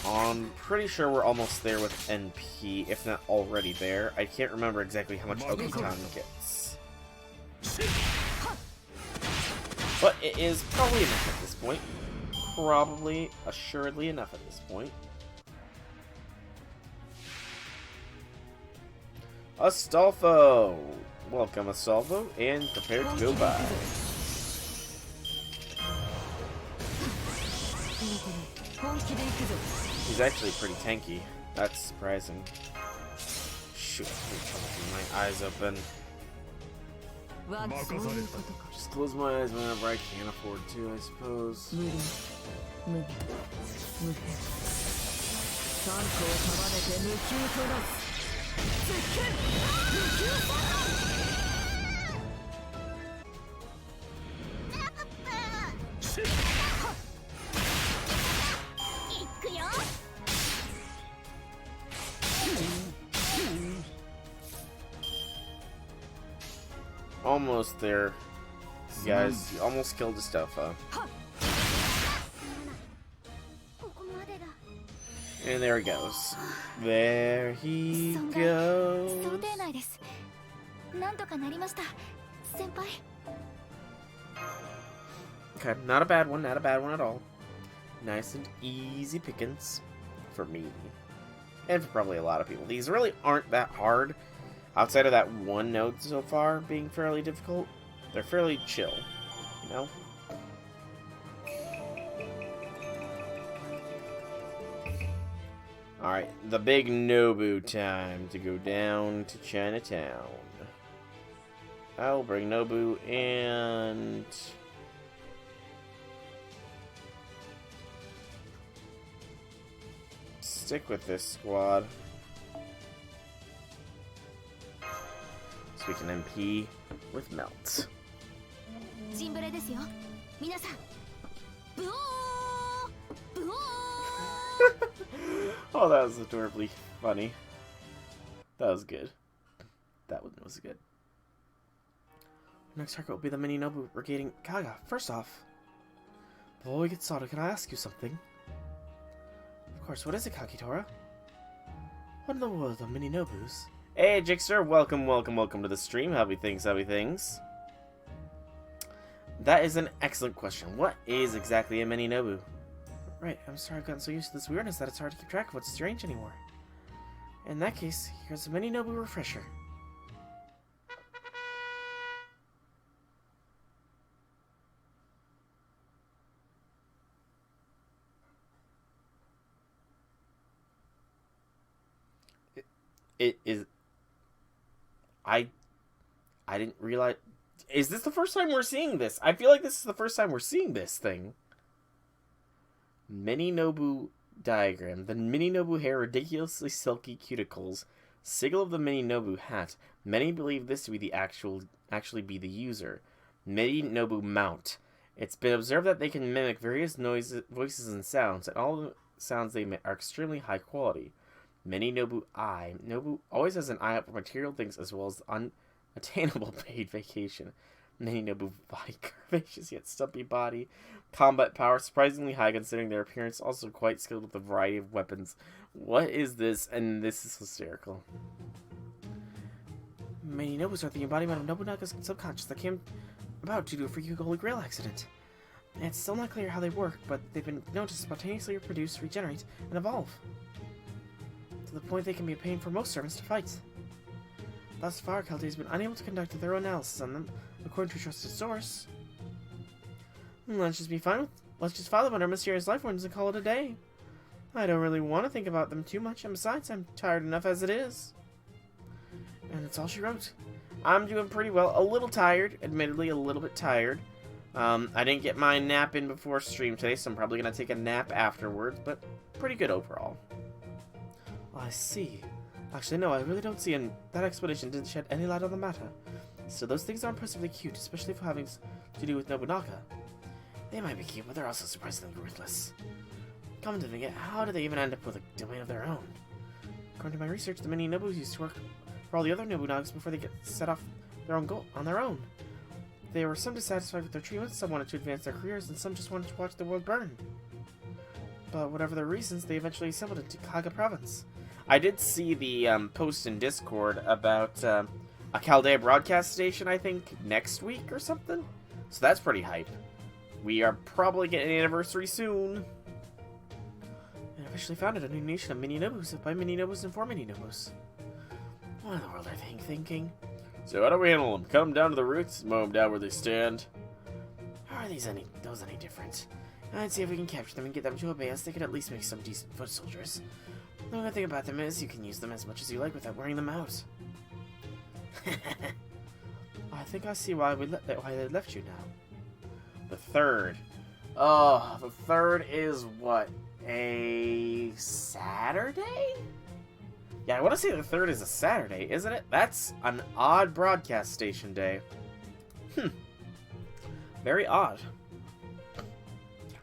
I'm pretty sure we're almost there with NP, if not already there. I can't remember exactly how much Okitan gets. But it is probably enough at this point. Probably, assuredly enough at this point. Astolfo! welcome a salvo and prepare to go by. He's actually pretty tanky. That's surprising. Shoot, my eyes open. Just close my eyes whenever I can afford to, I suppose. Almost there, guys. You almost killed the stuff, huh? And there he goes. There he goes. Okay, not a bad one, not a bad one at all. Nice and easy pickings for me. And for probably a lot of people. These really aren't that hard. Outside of that one node so far being fairly difficult, they're fairly chill, you know? Alright, the big Nobu time to go down to Chinatown. I'll bring Nobu and... stick with this squad. So we can MP with Melt. Oh, that was adorably funny. That was good. That one was good. Next target will be the Mini Nobu brigading Kaga. First off, before we get started, can I ask you something? Of course, what is it, Kakitora? What in the world are Mini Nobus? Hey, Jixter, welcome to the stream. Happy things. That is an excellent question. What is exactly a Mini Nobu? Right, I'm sorry I've gotten so used to this weirdness that it's hard to keep track of what's strange anymore. In that case, here's a Mini Nobu refresher. It is... I didn't realize... Is this the first time we're seeing this? I feel like this is the first time we're seeing this thing. Mini Nobu diagram. The Mini Nobu hair, ridiculously silky cuticles. Sigil of the Mini Nobu hat. Many believe this to be the actually be the user. Mini Nobu mount. It's been observed that they can mimic various noises, voices, and sounds, and all the sounds they emit are extremely high quality. Mini Nobu eye. Nobu always has an eye out for material things as well as unattainable paid vacation. Mini Nobu body, curvaceous yet stumpy body. Combat power surprisingly high considering their appearance. Also quite skilled with a variety of weapons. What is this? And this is hysterical. Mini Nobus are the embodiment of Nobunaga's subconscious that came about due to a freaky Holy Grail accident. It's still not clear how they work, but they've been known to spontaneously reproduce, regenerate, and evolve. To the point they can be a pain for most servants to fight. Thus far, Kelty has been unable to conduct a thorough analysis on them, according to a trusted source. Let's just follow them on our mysterious life forms and call it a day. I don't really want to think about them too much, and besides, I'm tired enough as it is. And that's all she wrote. I'm doing pretty well. A little tired, admittedly, a little bit tired. I didn't get my nap in before stream today, so I'm probably going to take a nap afterwards, but pretty good overall. I see. Actually, no, I really don't see that explanation didn't shed any light on the matter. So those things are impressively cute, especially for having to do with Nobunaga. They might be cute, but they're also surprisingly ruthless. Come to think of it, how did they even end up with a domain of their own? According to my research, the Mini Nobus used to work for all the other Nobunagas before they get set off their own goal on their own. They were some dissatisfied with their treatment, some wanted to advance their careers, and some just wanted to watch the world burn. But whatever their reasons, they eventually assembled into Kaga Province. I did see the post in Discord about a Chaldea broadcast station, I think, next week or something. So that's pretty hype. We are probably getting an anniversary soon. And officially founded a new nation of Mini Nobus by Mini Nobus and for Mini Nobus. What in the world are they thinking? So how do we handle them? Cut them down to the roots, mow them down where they stand. How are those any different? I'd see if we can capture them and get them to obey us. They could at least make some decent foot soldiers. The only thing about them is you can use them as much as you like without wearing them out. I think I see why they left you now. The third. Oh, the third is what? A Saturday? Yeah, I want to say the third is a Saturday, isn't it? That's an odd broadcast station day. Very odd.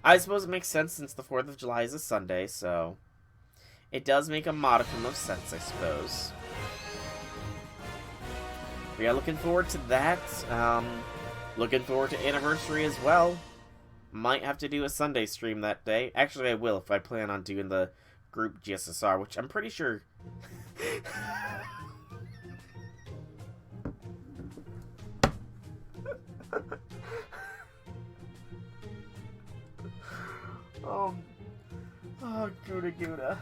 I suppose it makes sense since the 4th of July is a Sunday, so it does make a modicum of sense, I suppose. But yeah, looking forward to that. Looking forward to Anniversary as well. Might have to do a Sunday stream that day. Actually, I will if I plan on doing the group GSSR, which I'm pretty sure... Oh, GudaGuda.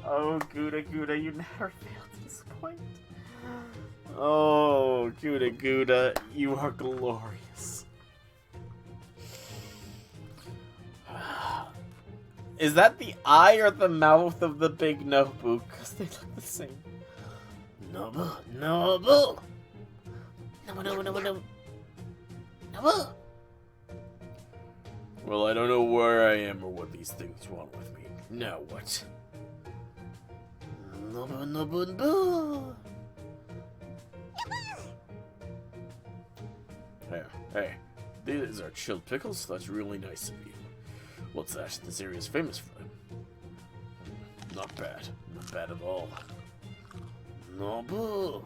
Oh, GudaGuda, you never fail to disappoint. Oh, GudaGuda, you are glorious. Is that the eye or the mouth of the big Nobu? Because they look the same. Nobu, Nobu! Nobu. Well, I don't know where I am or what these things want with me. Now what? Nobu. Hey, these are chilled pickles? That's really nice of you. What's that? This area's famous for them. Not bad. Not bad at all. Nobu.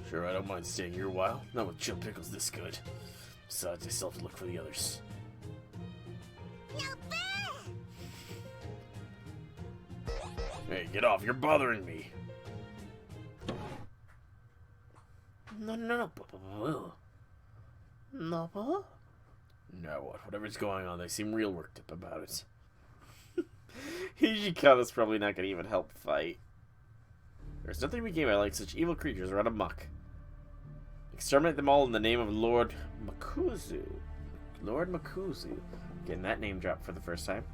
Sure, I don't mind staying here a while. Not with chilled pickles this good. Besides, I still have to look for the others. Hey, get off. You're bothering me. No. Nobu? Now what? Whatever's going on, they seem real worked up about it. Hijikata's probably not going to even help fight. There's nothing we game I like such evil creatures run amok. Exterminate them all in the name of Lord Makuzu. Lord Makuzu. Getting that name dropped for the first time.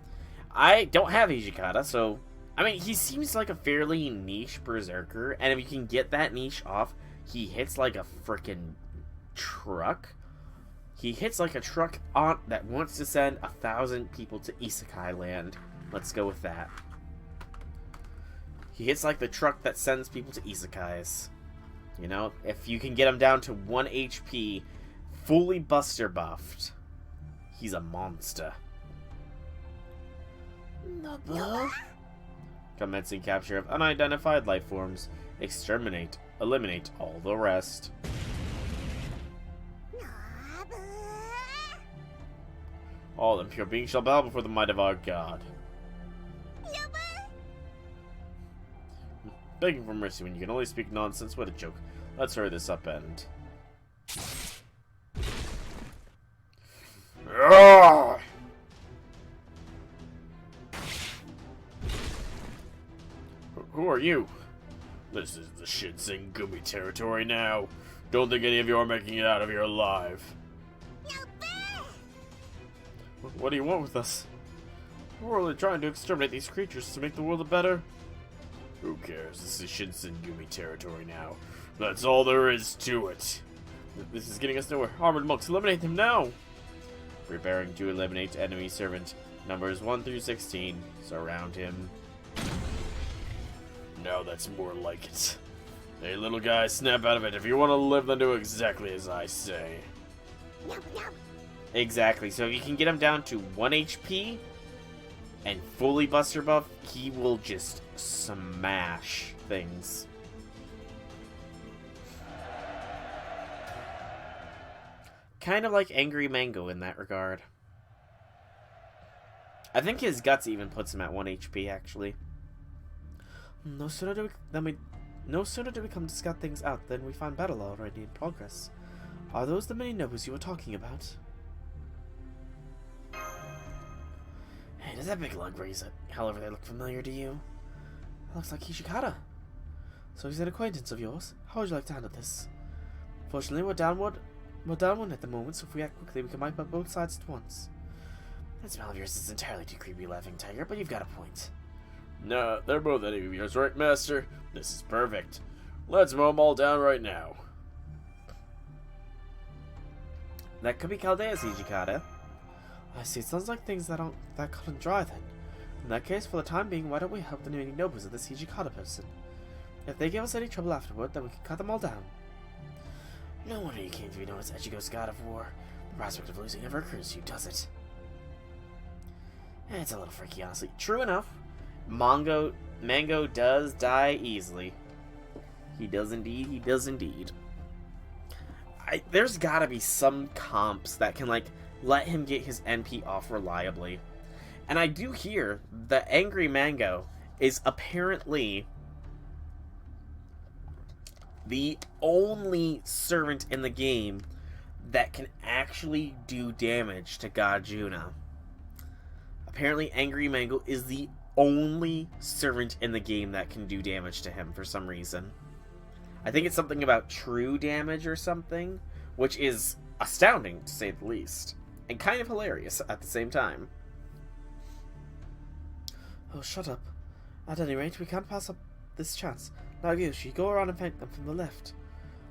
I don't have Hijikata, so... I mean, he seems like a fairly niche berserker, and if you can get that niche off, he hits like a frickin' truck. He hits like a truck that wants to send 1,000 people to Isekai Land. Let's go with that. He hits like the truck that sends people to Isekais. You know, if you can get him down to 1 HP, fully buster buffed, he's a monster. Nobu? Commencing capture of unidentified life forms. Exterminate. Eliminate all the rest. All impure beings shall bow before the might of our God. Begging for mercy when you can only speak nonsense. What a joke. Let's hurry this up and... Who are you? This is the Shinseng Gumi territory now. Don't think any of you are making it out of here alive. What do you want with us? We're only trying to exterminate these creatures to make the world a better... Who cares? This is Shinseng Gumi territory now. That's all there is to it. This is getting us nowhere. Armored monks, eliminate them now! Preparing to eliminate enemy servant. Numbers 1 through 16. Surround him. Now that's more like it. Hey, little guy, snap out of it. If you want to live, then do exactly as I say. Exactly. So if you can get him down to 1 HP and fully buster buff, he will just smash things. Kind of like Angry Mango in that regard. I think his guts even puts him at 1 HP, actually. No sooner do we come to scout things out than we find battle already in progress. Are those the many Nobus you were talking about? Hey, does that big lug raise it? However, they look familiar to you. That looks like Hijikata. So he's an acquaintance of yours. How would you like to handle this? Fortunately, we're down one at the moment, so if we act quickly, we can wipe out both sides at once. That smell of yours is entirely too creepy, Laughing Tiger, but you've got a point. No, they're both enemies of yours, right, Master? This is perfect. Let's mow them all down right now. That could be Caldea's Hijikata. I see, it sounds like things that aren't that cut and dry then. In that case, for the time being, why don't we help the new nobles of this Hijikata person? If they give us any trouble afterward, then we can cut them all down. No wonder you came to be known as Echigo's God of War. The prospect of losing never occurs to you, does it? It's a little freaky, honestly. True enough, Mango does die easily. He does indeed, he does indeed. There's gotta be some comps that can, like, let him get his NP off reliably. And I do hear the Angry Mango is apparently the only servant in the game that can actually do damage to GudaGuda. Apparently Angry Mango is the only servant in the game that can do damage to him for some reason. I think it's something about true damage or something, which is astounding to say the least. And kind of hilarious at the same time. Oh, shut up. At any rate, we can't pass up this chance. Now, Yoshi, go around and flank them from the left.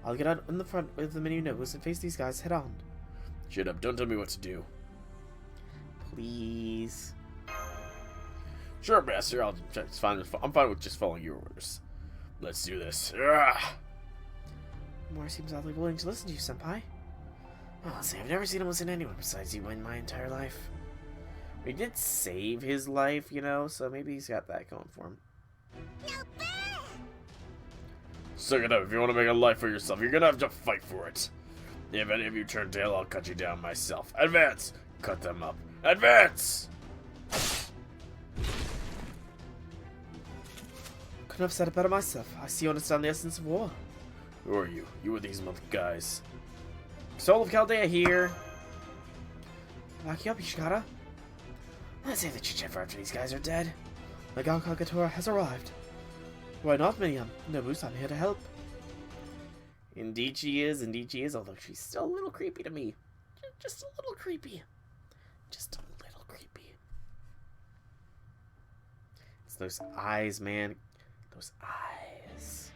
I'll get out in the front with the mini nobles and face these guys head on. Shut up, don't tell me what to do. Please. Sure, Master, I'm fine with just following your orders. Let's do this. Mori seems oddly willing to listen to you, Senpai. Oh, see, I've never seen him listen to anyone besides you in my entire life. He did save his life, you know, so maybe he's got that going for him. Suck it up. If you want to make a life for yourself, you're gonna have to fight for it. If any of you turn tail, I'll cut you down myself. Advance! Cut them up. Advance! Couldn't have said it better myself. I see you understand the essence of war. Who are you? You are these month guys. Soul of Chaldea here. Back you up, Ishikata. Let's save the chit-chat for after these guys are dead. Miguel Kagatora has arrived. Why not, Miriam? Nobus, I'm here to help. Indeed she is, although she's still a little creepy to me. Just a little creepy. Just a little creepy. It's those eyes, man. Those eyes.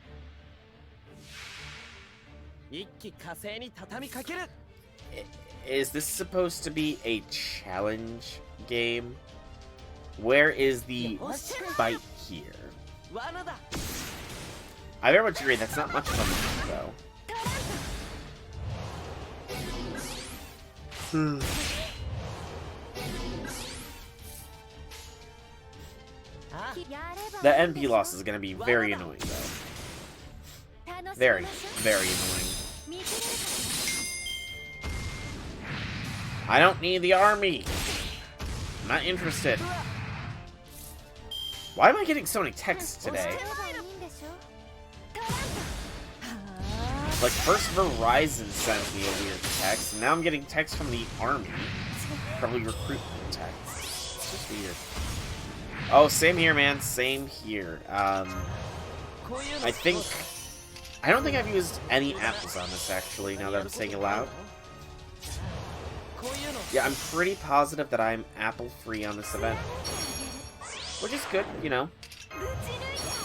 Is this supposed to be a challenge game? Where is the fight here? I very much agree, that's not much fun, though. The NP loss is going to be very annoying, though. Very, very annoying. I don't need the army! I'm not interested. Why am I getting so many texts today? Like, first Verizon sends me a weird text, and now I'm getting texts from the army. Probably recruitment texts. It's just weird. Oh, same here, man. Same here. I don't think I've used any apples on this, actually, now that I'm saying it loud. Yeah, I'm pretty positive that I'm apple-free on this event. Which is good, you know.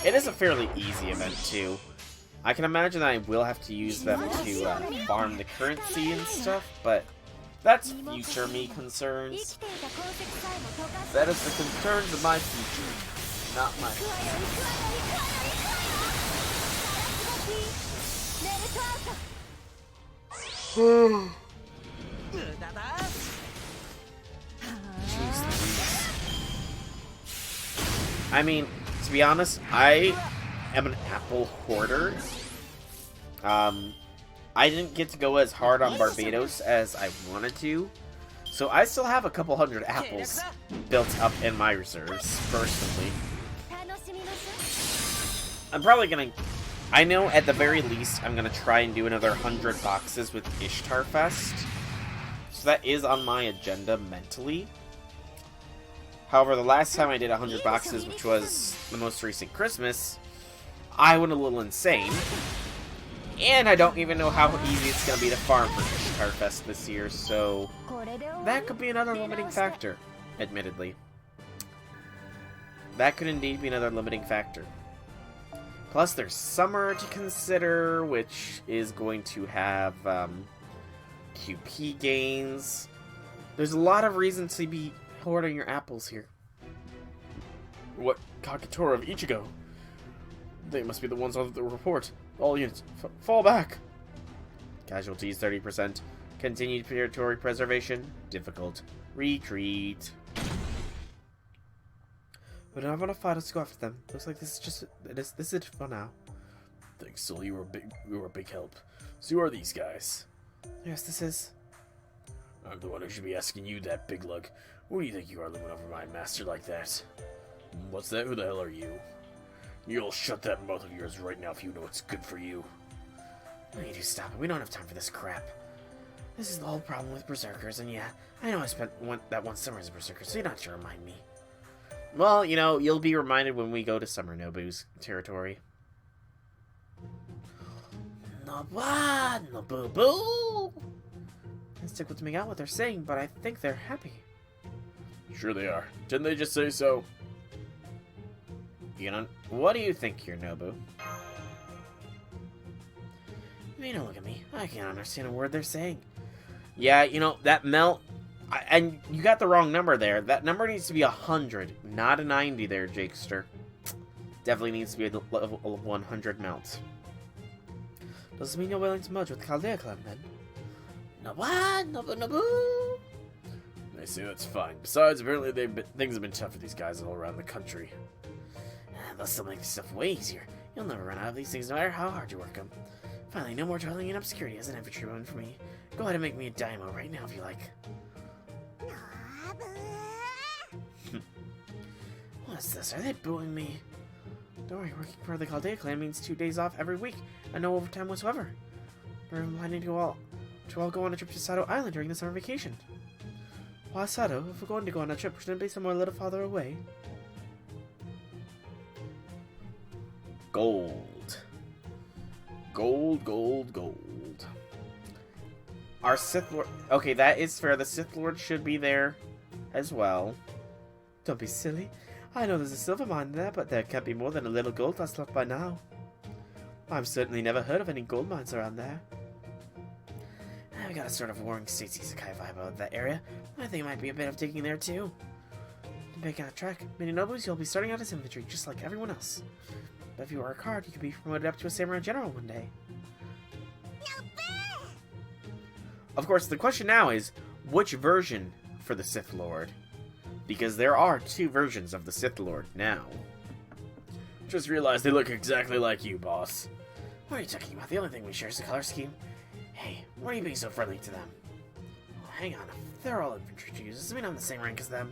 It is a fairly easy event, too. I can imagine that I will have to use them to farm the currency and stuff, but that's future me concerns. That is the concerns of my future, not my I mean, to be honest, I am an apple hoarder. I didn't get to go as hard on Barbados as I wanted to, so I still have a couple hundred apples built up in my reserves, personally. I'm probably gonna... I know at the very least I'm gonna try and do another 100 boxes with Ishtar Fest, so that is on my agenda mentally. However, the last time I did 100 boxes, which was the most recent Christmas, I went a little insane. And I don't even know how easy it's going to be to farm for Ishikar Fest this year, so that could be another limiting factor, admittedly. That could indeed be another limiting factor. Plus, there's summer to consider, which is going to have QP gains. There's a lot of reasons to be hoarding your apples here. What Kagetora of Ichigo? They must be the ones on the report. All units, fall back. Casualties 30%. Continued territory preservation. Difficult. Retreat. We don't have enough fighters to go after them. Looks like this is just this is it for now. Thanks, Sul. You were a big help. So who are these guys? Yes, this is. I'm the one who should be asking you that, big lug. Who do you think you are, living over my master like that? What's that? Who the hell are you? You'll shut that mouth of yours right now if you know what's good for you. I need to stop it. We don't have time for this crap. This is the whole problem with berserkers, and yeah, I know I spent that one summer as a berserker, so you don't have to remind me. Well, you know, you'll be reminded when we go to Summer Nobu's territory. Nobu, Nobu. Can't stick with me out what they're saying, but I think they're happy. Sure they are. Didn't they just say so? You know, what do you think here, Nobu? You don't look at me. I can't understand a word they're saying. Yeah, you know, that melt... and you got the wrong number there. That number needs to be 100, not a 90 there, Jakester. Definitely needs to be a level 100 melt. Doesn't mean you're willing to merge with the Chaldea clan, then. Nobu. They say that's fine. Besides, apparently things have been tough for these guys all around the country. They'll still make this stuff way easier. You'll never run out of these things no matter how hard you work them. Finally, no more dwelling in obscurity as an infantryman for me. Go ahead and make me a daimyo right now if you like. What's this? Are they booing me? Don't worry, working for the Chaldea clan means 2 days off every week and no overtime whatsoever. We're planning to all go on a trip to Sado Island during the summer vacation. Why Sado? If we're going to go on a trip, shouldn't it be somewhere a little farther away? Gold. Gold. Our Sith Lord... Okay, that is fair. The Sith Lord should be there as well. Don't be silly. I know there's a silver mine there, but there can't be more than a little gold dust left by now. I've certainly never heard of any gold mines around there. I've got a sort of warring Stacy Sakai vibe about that area. I think it might be a bit of digging there, too. Making a trek, Minonobus, you'll be starting out as infantry, just like everyone else. But if you work hard, you could be promoted up to a samurai general one day. Of course, the question now is, which version for the Sith Lord? Because there are 2 versions of the Sith Lord now. Just realized they look exactly like you, boss. What are you talking about? The only thing we share is the color scheme. Hey, why are you being so friendly to them? Oh, hang on, if they're all infantry Jews, does it mean I'm the same rank as them?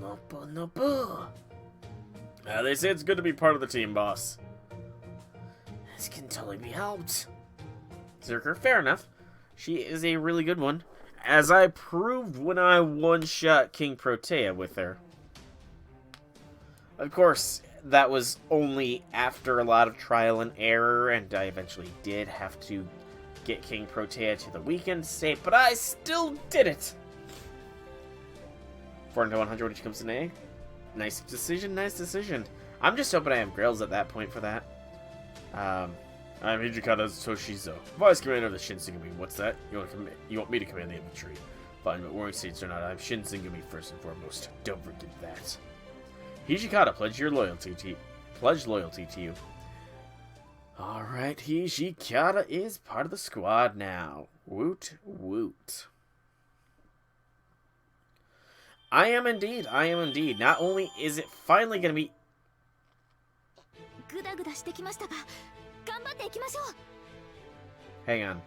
Nobu. They say it's good to be part of the team, boss. This can totally be helped. Zerker, fair enough. She is a really good one, as I proved when I one-shot King Protea with her. Of course, that was only after a lot of trial and error, and I eventually did have to get King Protea to the weekend state, but I still did it! 400-100 when she comes to A. Nice decision. I'm just hoping I have Grails at that point for that. I'm Hijikata's Toshizo, Vice Commander of the Shinsengumi. What's that? You want me to command the infantry? Fine, but warring states or not, I'm Shinsengumi first and foremost. Don't forget that. Hijikata, pledge loyalty to you. Alright, Hijikata is part of the squad now. Woot woot. I am indeed. Not only is it finally going to be... Hang on.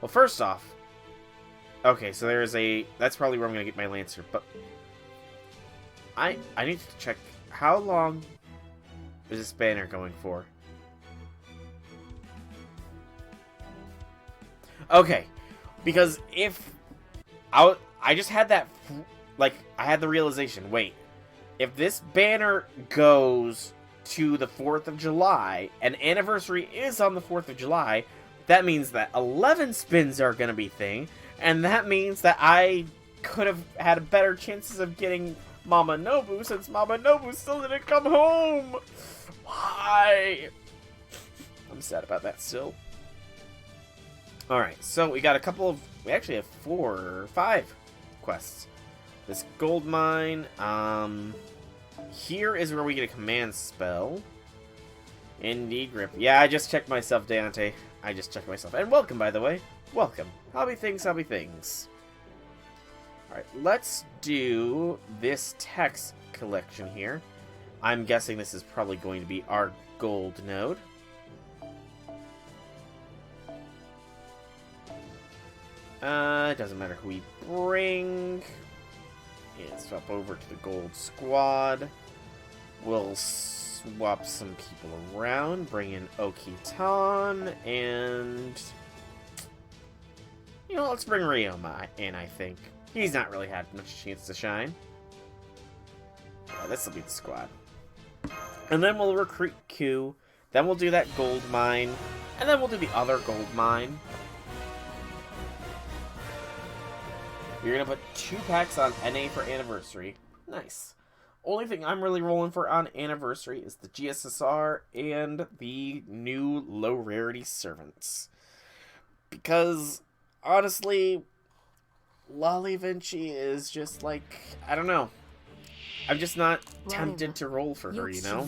Well, first off... Okay, so there's a... That's probably where I'm going to get my Lancer, but... I need to check... How long is this banner going for? Okay, because if... I just had that... Like, I had the realization, wait. if this banner goes to the 4th of July, and anniversary is on the 4th of July, that means that 11 spins are going to be thing, and that means that I could have had better chances of getting Mama Nobu, since Mama Nobu still didn't come home. Why? I'm sad about that still. Alright, so we got a couple of... We actually have 4 or 5 quests. This gold mine, here is where we get a command spell. Indeed, grip. Yeah, I just checked myself, Dante. I just checked myself. And welcome, by the way. Welcome. Hobby things, hobby things. Alright, let's do this text collection here. I'm guessing this is probably going to be our gold node. It doesn't matter who we bring. Yeah, swap over to the gold squad. We'll swap some people around. Bring in Okitan and... You know, let's bring Ryoma in, I think. He's not really had much chance to shine. Yeah, this will be the squad. And then we'll recruit Q. Then we'll do that gold mine. And then we'll do the other gold mine. You're going to put 2 packs on NA for anniversary. Nice. Only thing I'm really rolling for on anniversary is the GSSR and the new low rarity servants. Because, honestly, Lolly Vinci is just like, I don't know. I'm just not tempted to roll for her, you know?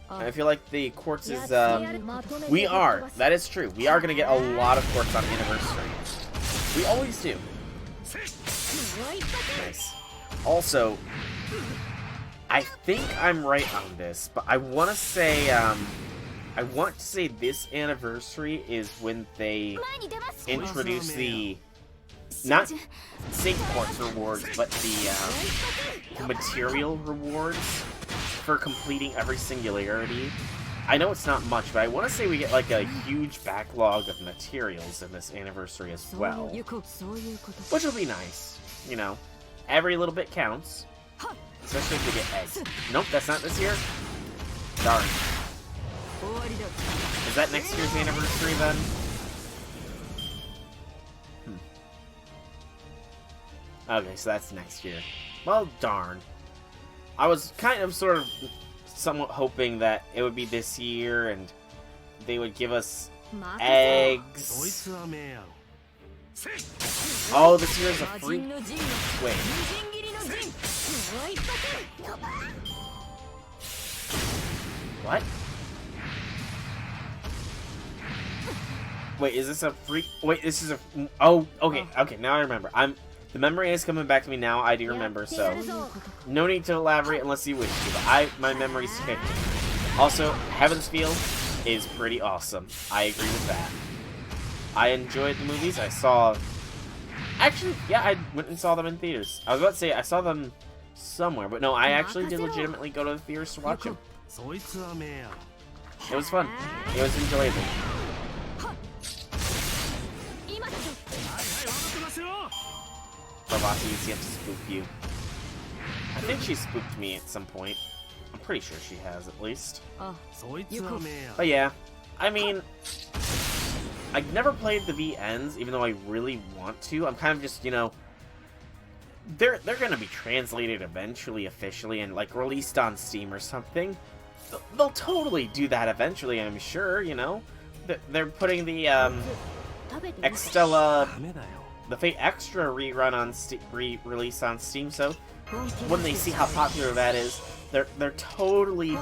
I feel like the quartz is, we are. That is true. We are going to get a lot of quartz on anniversary. We always do. Nice. Also, I think I'm right on this, but I want to say, this anniversary is when they introduce the, not sync quartz rewards, but the material rewards for completing every singularity. I know it's not much, but I want to say we get like a huge backlog of materials in this anniversary as well. Which will be nice, you know. Every little bit counts. Especially if we get eggs. Nope, that's not this year. Darn. Is that next year's anniversary then? Okay, so that's next year. Well, darn. I was kind of sort of somewhat hoping that it would be this year and they would give us eggs. Oh, this year is a free... Wait. What? Wait, is this a free... Wait, this is a... Oh, okay, okay, now I remember. The memory is coming back to me now, I do remember, so... No need to elaborate unless you wish to, but my memory's ticking. Also, Heaven's Feel is pretty awesome. I agree with that. I enjoyed the movies. I saw... Actually, yeah, I went and saw them in theaters. I was about to say, I saw them somewhere, but no, I actually did legitimately go to the theaters to watch them. It was fun. It was enjoyable. Bravati is yet to spook you. I think she spooked me at some point. I'm pretty sure she has, at least. But yeah, I mean... I've never played the VNs, even though I really want to. I'm kind of just, you know... They're gonna be translated eventually, officially, and, like, released on Steam or something. They'll totally do that eventually, I'm sure, you know? They're putting the, Extella... The Fate Extra rerun on release on Steam, so when they see how popular that is, they're totally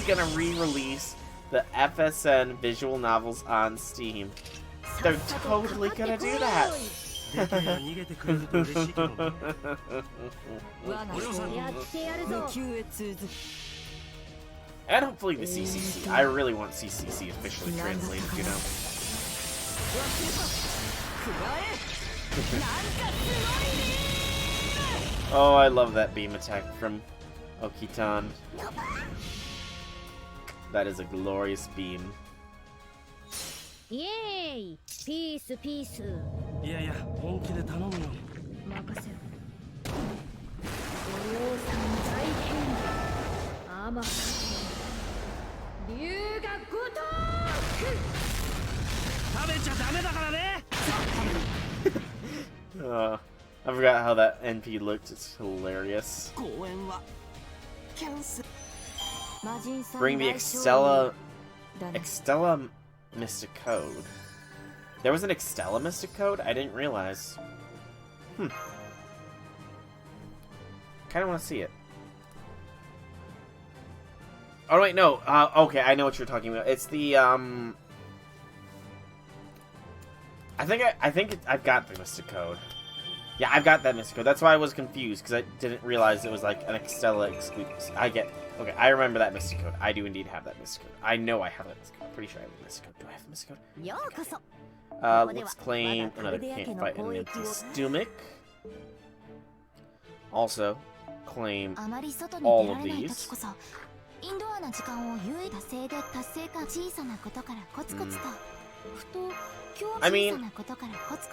gonna re-release the FSN visual novels on Steam. They're totally gonna do that. And hopefully the CCC. I really want CCC officially translated, you know. Oh, I love that beam attack from Okitan. That is a glorious beam. Yay! Peace, peace. I forgot how that NP looked. It's hilarious. Bring the Extella Mystic Code. There was an Extella Mystic Code? I didn't realize. Kinda wanna see it. Oh wait, no. Okay, I know what you're talking about. It's the I've got the Mystic Code. Yeah, I've got that Mystic Code. That's why I was confused, because I didn't realize it was like an Extella exclusive. Okay, I remember that Mystic Code. I do indeed have that Mystic Code. I know I have that Mystic Code. I'm pretty sure I have the Mystic Code. Do I have the Mystic Code? Let's claim another can't fight an empty stomach. Also, claim all of these. I mean,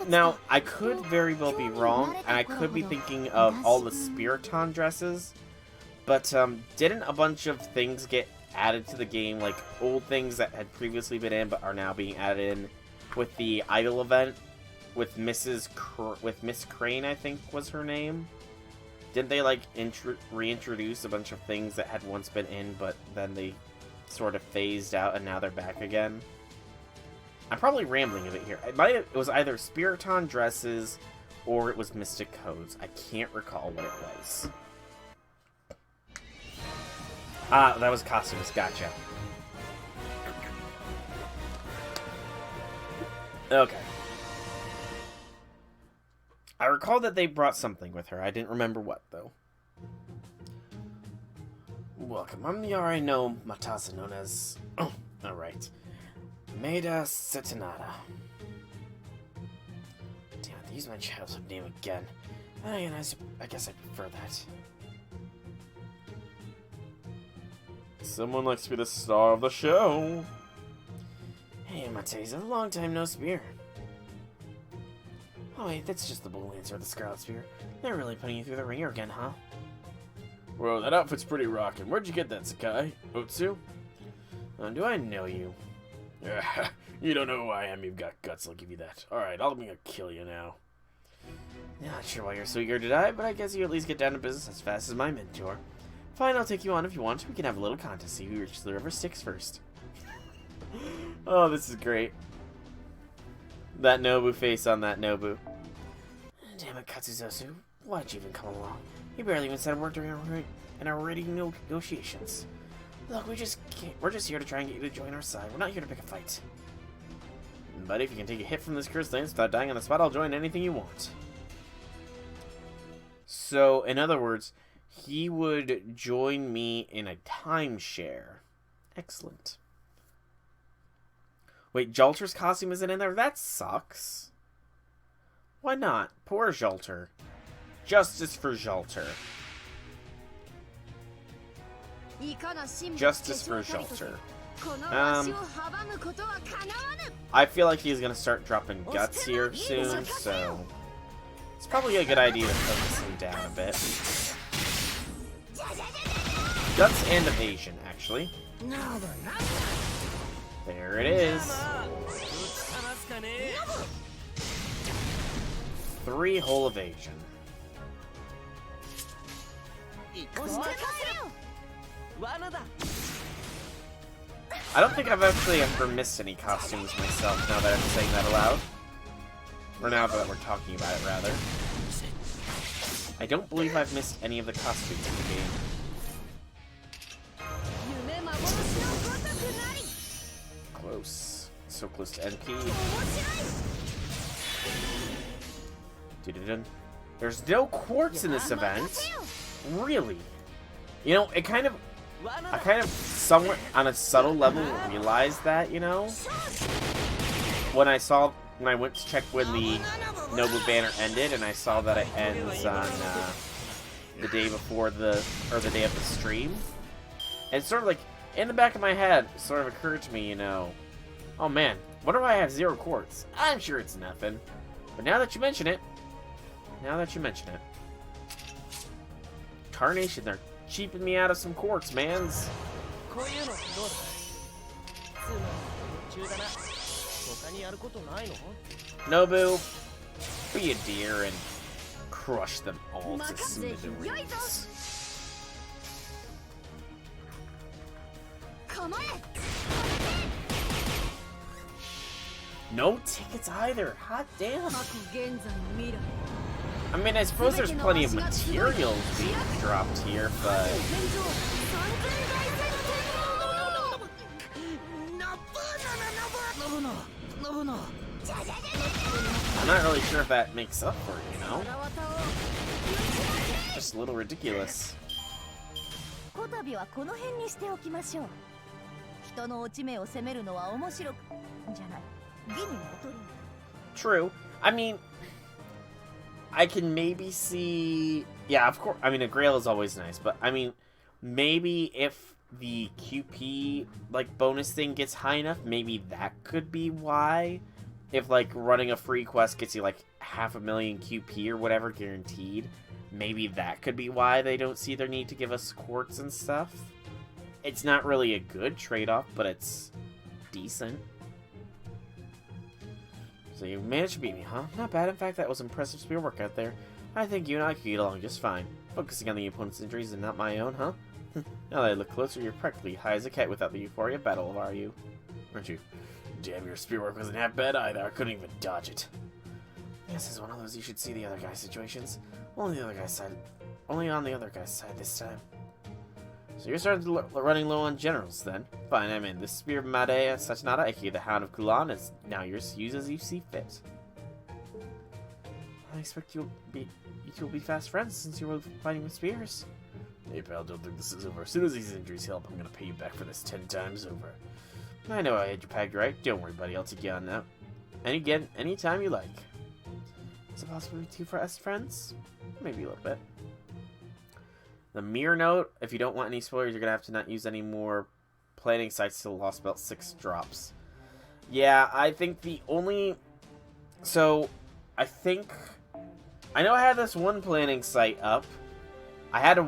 now, I could very well be wrong, and I could be thinking of all the Spiriton dresses, but didn't a bunch of things get added to the game, like old things that had previously been in but are now being added in with the Idol event with Miss Crane, I think was her name? Didn't they, like, reintroduce a bunch of things that had once been in, but then they sort of phased out and now they're back again? I'm probably rambling a bit here. It was either Spiriton dresses or it was Mystic Codes. I can't recall what it was. Ah, that was costumes. Gotcha. Okay. I recall that they brought something with her. I didn't remember what, though. Welcome. I'm the RNO Matasa, known as... Oh, alright. Maida Setanada. Damn it, they used my childhood name again. And I guess I prefer that. Someone likes to be the star of the show. Hey, Mateza, long time no spear. Oh wait, that's just the Bull Lancer of the Scarlet Spear. They're really putting you through the ringer again, huh? Whoa, that outfit's pretty rockin'. Where'd you get that, Sakai? Otsu? Do I know you? You don't know who I am, you've got guts, I'll give you that. Alright, I'm gonna kill you now. Not sure why you're so eager to die, but I guess you at least get down to business as fast as my mentor. Fine, I'll take you on if you want. We can have a little contest, see who reaches the river Styx first. Oh, this is great. That Nobu face on that Nobu. Damn it, Katsuzosu. Why'd you even come along? You barely even said a word during our rating negotiations. Look, we're just here to try and get you to join our side. We're not here to pick a fight. But if you can take a hit from this cursed lance without dying on the spot, I'll join anything you want. So, in other words, he would join me in a timeshare. Excellent. Wait, Jolter's costume isn't in there? That sucks. Why not? Poor Jolter. Justice for Jolter. Justice for Jolter. I feel like he's gonna start dropping guts here soon, so it's probably a good idea to focus him down a bit. Guts and evasion, actually. There it is. 3 whole evasion. I don't think I've actually ever missed any costumes myself, now that I'm saying that aloud. Or now that we're talking about it, rather. I don't believe I've missed any of the costumes in the game. Close. So close to NP. There's no quartz in this event. Really? You know, I kind of somewhat on a subtle level realized that, you know? When I went to check when the Nobu banner ended, and I saw that it ends on the day before the day of the stream. And sort of like, in the back of my head, it sort of occurred to me, you know, oh man, wonder why I have 0 quartz? I'm sure it's nothing. But now that you mention it, Tarnation, they're cheaping me out of some quartz, mans. Nobu, be a deer and crush them all to smithereens. No tickets either. Hot damn. I mean, I suppose there's plenty of material being dropped here, but I'm not really sure if that makes up for it, you know? Just a little ridiculous. True. I mean, I can maybe see... Yeah, of course. I mean, a Grail is always nice, but I mean, maybe if the QP, like, bonus thing gets high enough, maybe that could be why. If, like, running a free quest gets you, like, 500,000 QP or whatever guaranteed, maybe that could be why they don't see their need to give us quartz and stuff. It's not really a good trade-off, but it's decent. So you managed to beat me, huh? Not bad. In fact, that was impressive spear work out there. I think you and I could get along just fine. Focusing on the opponent's injuries and not my own, huh? Now that I look closer, you're practically high as a kite without the euphoria battle, are you? Aren't you? Damn, your spear work wasn't half bad either. I couldn't even dodge it. This is one of those you should see the other guy's situations. Only on the other guy's side this time. So you're starting to running low on generals, then. Fine, I'm in. The spear of Madea Satanada, aka the Hound of Kulan, is now yours to use as you see fit. I expect you two will be fast friends since you were fighting with spears. Hey pal, don't think this is over. As soon as these injuries help, I'm gonna pay you back for this 10 times over. I know I had you pegged right. Don't worry, buddy. I'll take you on now. And again, anytime you like. Is it possible to for us friends? Maybe a little bit. The mirror note, if you don't want any spoilers, you're gonna have to not use any more planning sites till Lost Belt 6 drops. Yeah, I think the only... So, I think... I know I had this one planning site up. I had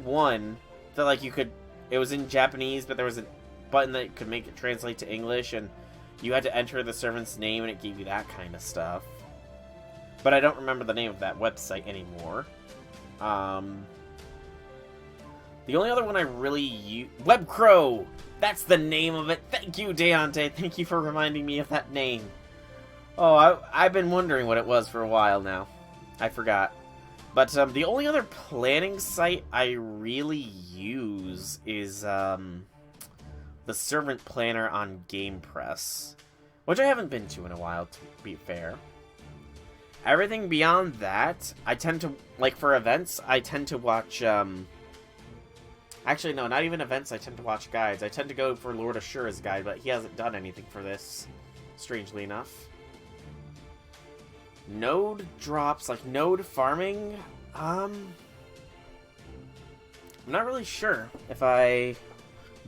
one that, like, you could... It was in Japanese, but there was a button that could make it translate to English, and you had to enter the servant's name, and it gave you that kind of stuff. But I don't remember the name of that website anymore. The only other one I really use... WebCrow! That's the name of it! Thank you, Deontay! Thank you for reminding me of that name. Oh, I've been wondering what it was for a while now. I forgot. But the only other planning site I really use is the Servant Planner on GamePress, which I haven't been to in a while, to be fair. Everything beyond that, I tend to, like, for events, I tend to watch, actually, no, not even events, I tend to watch guides. I tend to go for Lord Ashura's guide, but he hasn't done anything for this, strangely enough. Node drops, like, node farming, I'm not really sure if I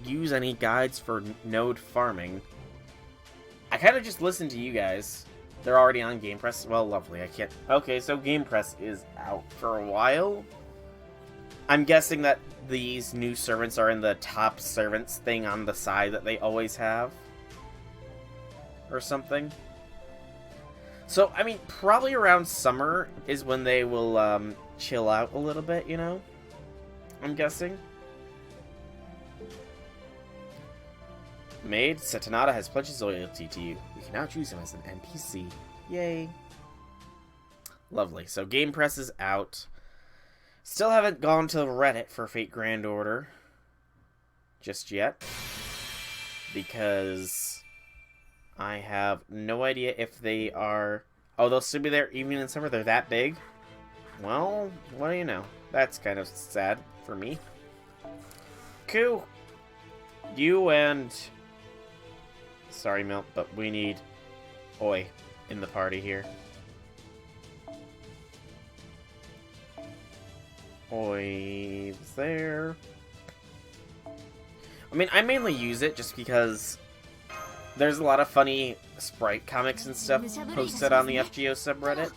use any guides for node farming. I kind of just listen to you guys. They're already on GamePress. Well, lovely. I can't... Okay, so GamePress is out for a while. I'm guessing that these new servants are in the top servants thing on the side that they always have. Or something. So, I mean, probably around summer is when they will chill out a little bit, you know? I'm guessing. Maid, Satanada has pledged his loyalty to you. You can now choose him as an NPC. Yay. Lovely. So GamePress is out. Still haven't gone to Reddit for Fate Grand Order just yet. Because I have no idea if they are... Oh, they'll still be there even in summer? They're that big? Well, what do you know? That's kind of sad for me. Cool. You and... Sorry, Milk, but we need Oi in the party here. Oi's there. I mean, I mainly use it just because there's a lot of funny sprite comics and stuff posted on the FGO subreddit.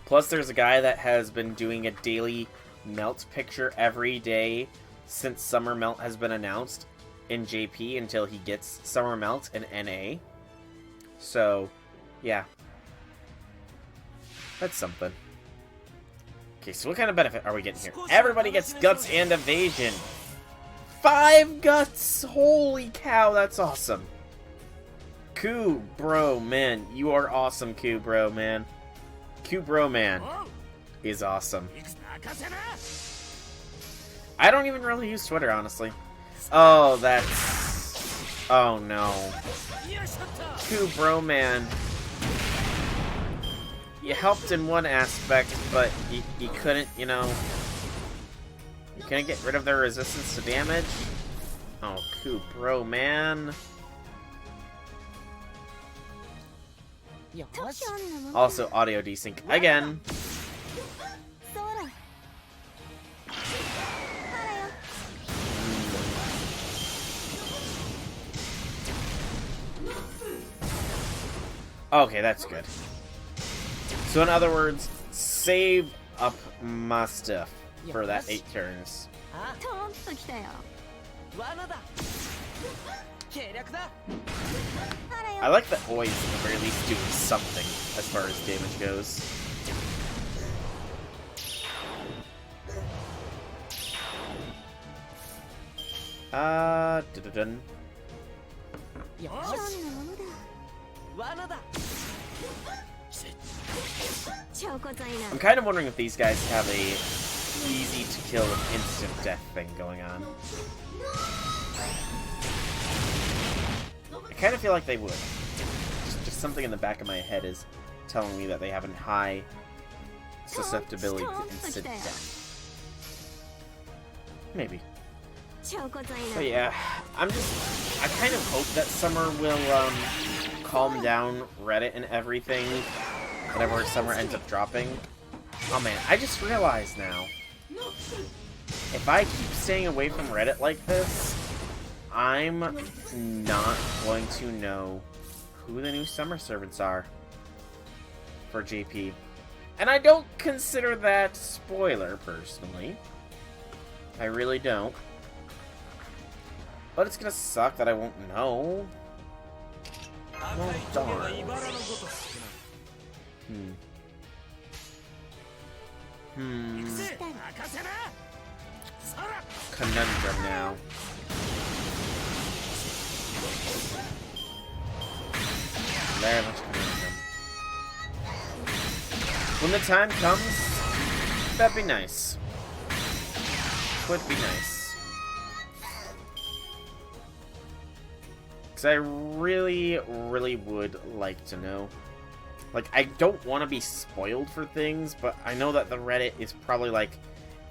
Plus, there's a guy that has been doing a daily melt picture every day since Summer Melt has been announced in JP until he gets Summer Melt in NA. So, yeah. That's something. Okay, so what kind of benefit are we getting here? Everybody gets guts and evasion. 5 guts! Holy cow, that's awesome. Ku, bro, man. You are awesome, Ku, bro, man. Ku, bro, man is awesome. I don't even really use Twitter, honestly. Oh, that's... Oh, no. Ku, bro, man. You helped in one aspect, but you couldn't, you know... You couldn't get rid of their resistance to damage? Oh, Ku, bro, man. Also, audio desync again. Okay, that's good. So in other words, save up my stuff for that 8 turns. I like that Oi is at the very least doing something as far as damage goes. Dun-dun-dun. I'm kind of wondering if these guys have a easy to kill instant death thing going on. I kind of feel like they would. Just something in the back of my head is telling me that they have a high susceptibility to instant death. Maybe. But yeah, I kind of hope that Summer will calm down Reddit and everything whenever Summer ends up dropping. Oh man, I just realized now, if I keep staying away from Reddit like this, I'm not going to know who the new Summer servants are for JP. And I don't consider that spoiler, personally. I really don't. But it's gonna suck that I won't know. Well, darn. Conundrum now. Very much conundrum. When the time comes, that'd be nice. Would be nice. Because I really, really would like to know. Like, I don't want to be spoiled for things, but I know that the Reddit is probably, like,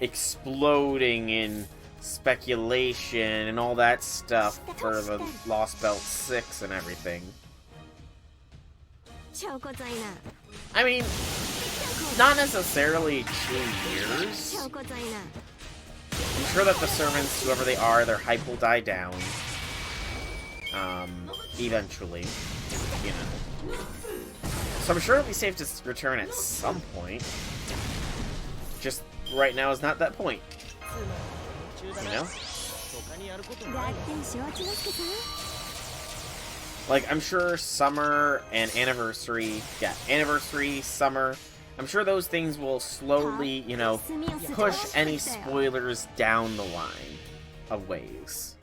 exploding in speculation and all that stuff for the Lost Belt 6 and everything. I mean, not necessarily 2 years. I'm sure that the servants, whoever they are, their hype will die down. Eventually, you know. So I'm sure it'll be safe to return at some point. Just right now is not that point. You know? Like, I'm sure Summer and Anniversary, yeah, Anniversary, Summer, I'm sure those things will slowly, you know, push any spoilers down the line a ways.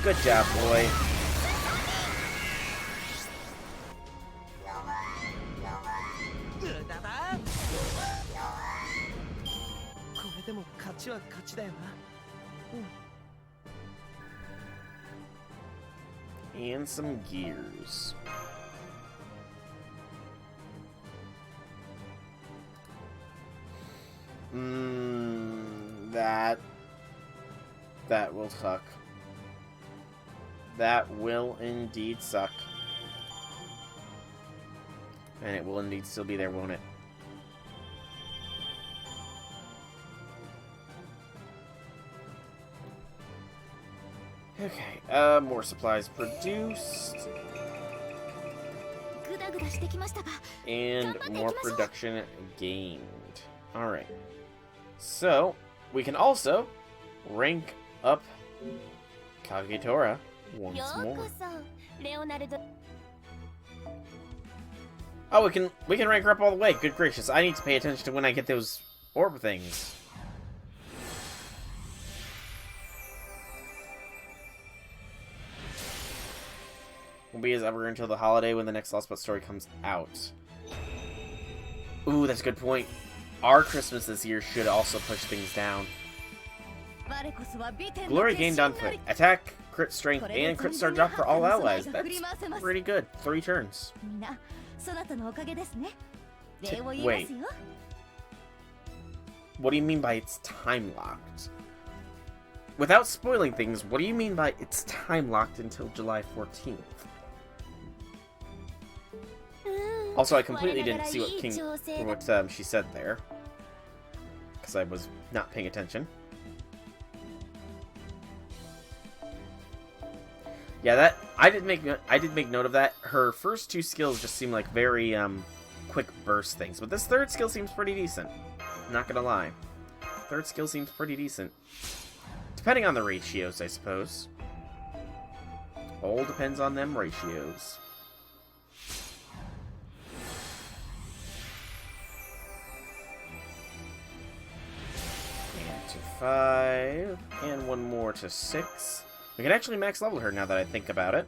Good job, boy. And some gears. That will suck. That will indeed suck. And it will indeed still be there, won't it? Okay, more supplies produced. グダグダしてきましたが、 And more production gained. Alright. So, we can also rank up Kagetora once よう more. こそレオナルド。 Oh, we can rank her up all the way. Good gracious. I need to pay attention to when I get those orb things. Will be as ever until the holiday when the next Lost But story comes out. Ooh, that's a good point. Our Christmas this year should also push things down. Glory gained on foot. Attack, crit strength, and crit star drop for all allies. That's pretty good. 3 turns. みんなそなたのおかげですね。礼を言い Wait. ますよ。 What do you mean by it's time locked? Without spoiling things, what do you mean by it's time locked until July 14th? Also, I completely didn't see what she said there, because I was not paying attention. Yeah, that I did make note of that. Her first 2 skills just seem like very quick burst things, but this 3rd skill seems pretty decent. Not gonna lie, 3rd skill seems pretty decent, depending on the ratios, I suppose. All depends on them ratios. And to 5, and 1 more to 6. We can actually max level her now that I think about it.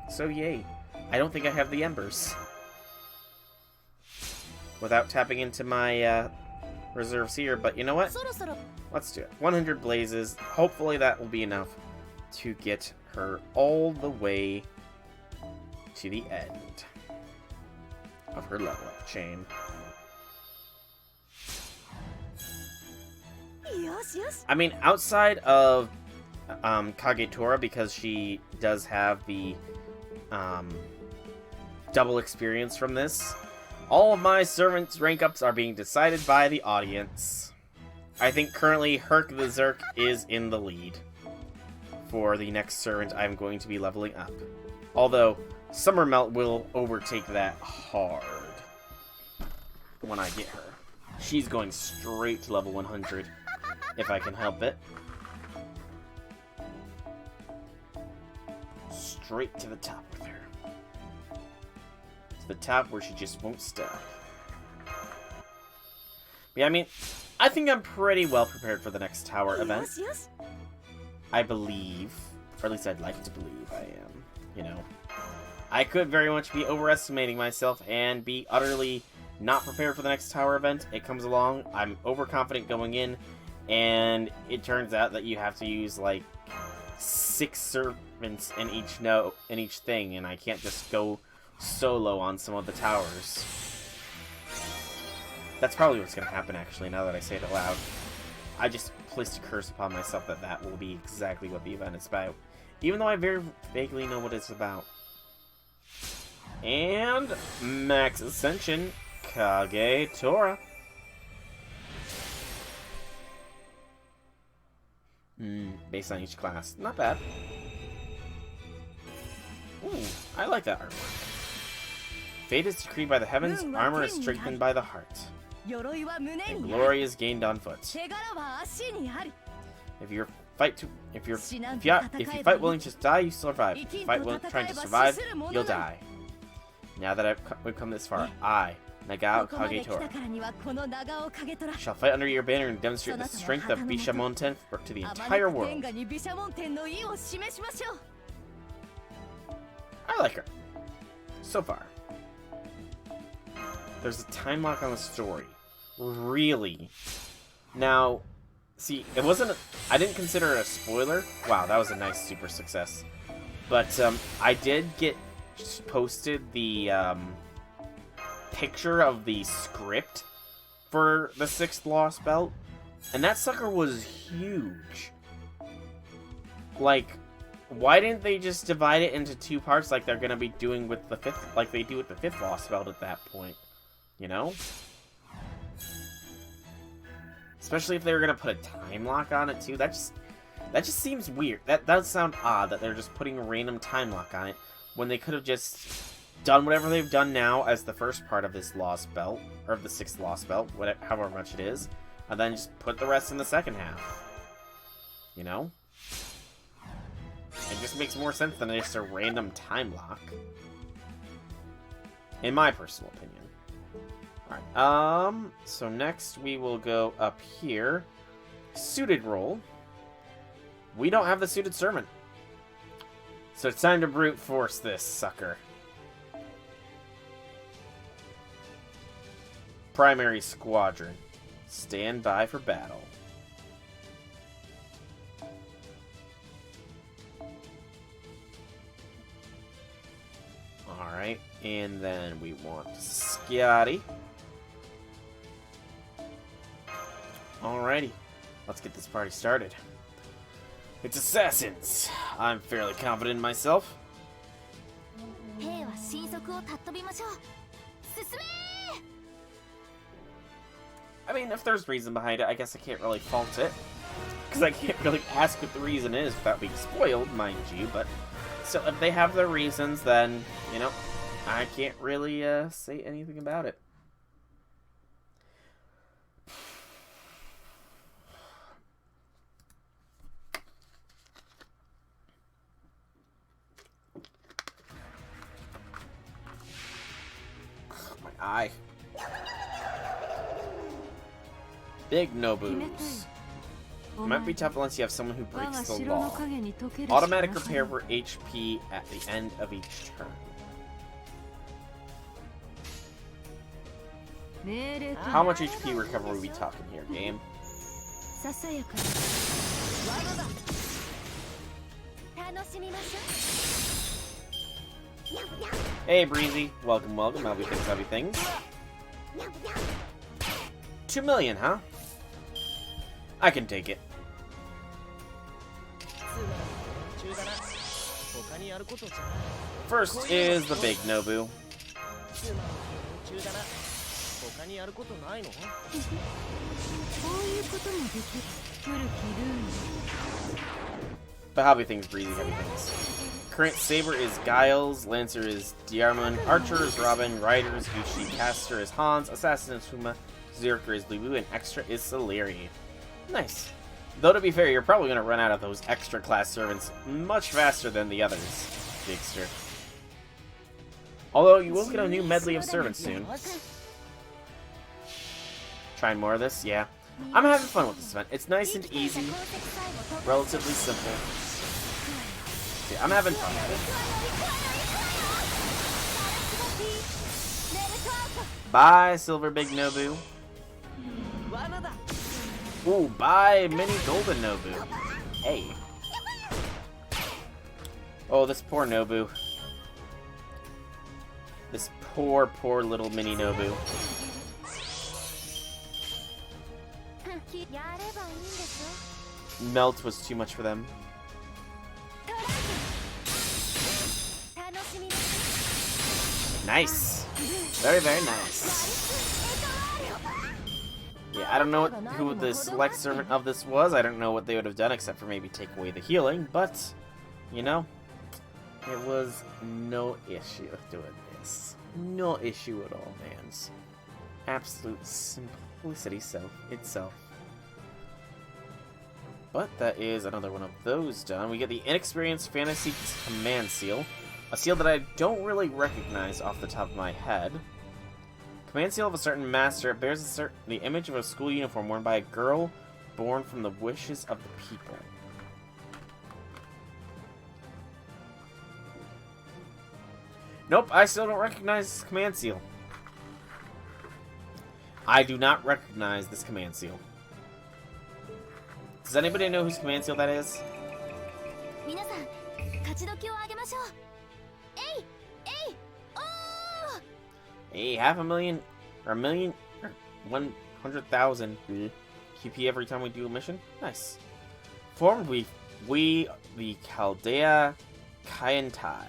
So yay. I don't think I have the embers. Without tapping into my reserves here, but you know what? そろそろ Let's do it. 100 blazes. Hopefully that will be enough to get her all the way to the end of her level up chain. よしよし。 I mean, outside of Kagetora, because she does have the double experience from this, all of my servants' rank ups are being decided by the audience. I think currently Herc the Zerk is in the lead for the next servant I'm going to be leveling up. Although, Summer Melt will overtake that hard when I get her. She's going straight to level 100, if I can help it. Straight to the top with her. To the top where she just won't stop. Yeah, I mean, I think I'm pretty well prepared for the next tower event. よしよし。 I believe, or at least I'd like to believe I am, you know. I could very much be overestimating myself and be utterly not prepared for the next tower event. It comes along, I'm overconfident going in, and it turns out that you have to use like 6 servants in each thing, and I can't just go solo on some of the towers. That's probably what's going to happen, actually, now that I say it aloud. I just placed a curse upon myself that that will be exactly what the event is about, even though I very vaguely know what it's about. And Max Ascension, Kagetora. Based on each class. Not bad. Ooh, I like that artwork. Fate is decreed by the heavens, armor is strengthened by the heart, 鎧は胸 and にある。 glory is gained on foot. 手柄は足にある。 If you fight willing to die, you survive. If you fight trying to survive, you'll die. Now that we've come this far, I, Nagao ここまで来た Kagetora, からにはこの長尾影虎。 shall fight under your banner and demonstrate the strength of Bishamonten to the entire 天 world. 下に毘沙門天の意を示しましょう。 I like her. So far. There's a time lock on the story. Really? Now, see, it wasn't... I didn't consider it a spoiler. Wow, that was a nice super success. But, I did get posted the, picture of the script for the 6th Lost Belt. And that sucker was huge. Like, why didn't they just divide it into 2 parts like they're gonna be doing with the 5th, like they do with the 5th Lost Belt at that point? You know? Especially if they were gonna put a time lock on it too. That That just seems weird. That does sound odd that they're just putting a random time lock on it when they could have just done whatever they've done now as the first part of this Lost Belt, or of the 6th Lost Belt, whatever, however much it is, and then just put the rest in the second half. You know? It just makes more sense than just a random time lock. In my personal opinion. Alright, so next we will go up here. Suited role. We don't have the suited servant. So it's time to brute force this sucker. Primary squadron. Stand by for battle. Alright, and then we want Scotty. Alrighty, let's get this party started. It's assassins. I'm fairly confident in myself. I mean, if there's reason behind it, I guess I can't really fault it. Because I can't really ask what the reason is without being spoiled, mind you, but still, if they have their reasons, then, you know, I can't really say anything about it. My eye. Big Nobus. Might be tough unless you have someone who breaks the law. Automatic repair for HP at the end of each turn. How much HP recovery are we talking here, game? Hey, Breezy. Welcome, welcome. Happy things. 2 million, huh? I can take it. First is the big Nobu. But Hobby Things, Breezy, Heavy Things. Current Saber is Giles, Lancer is Diarmond, Archer is Robin, Rider is Gucci, Caster is Hans, Assassin is Huma, Zerker is Lubu, and Extra is Celeri. Nice. Though to be fair, you're probably going to run out of those extra class servants much faster than the others, Bigster. Although you will get a new medley of servants soon. Trying more of this? Yeah. I'm having fun with this event. It's nice and easy, relatively simple. Yeah, I'm having fun with it. Bye, Silver Big Nobu. Ooh, bye, Mini Golden Nobu. Hey. Oh, this poor Nobu. This poor, poor little Mini Nobu. Melt was too much for them. Nice. Very, very nice. Yeah, I don't know who the select servant of this was. I don't know what they would have done except for maybe take away the healing, but, you know, it was no issue doing this. No issue at all, mans. Absolute simplicity itself. But that is another one of those done. We get the Inexperienced Fantasy Command Seal. A seal that I don't really recognize off the top of my head. Command seal of a certain master. It bears the image of a school uniform worn by a girl born from the wishes of the people. Nope, I still don't recognize this command seal. I do not recognize this command seal. Does anybody know whose command seal that is? Hey, 500,000 or 1,000,000 or 100,000 QP every time we do a mission. Nice. Formed we the Chaldea Kyantai.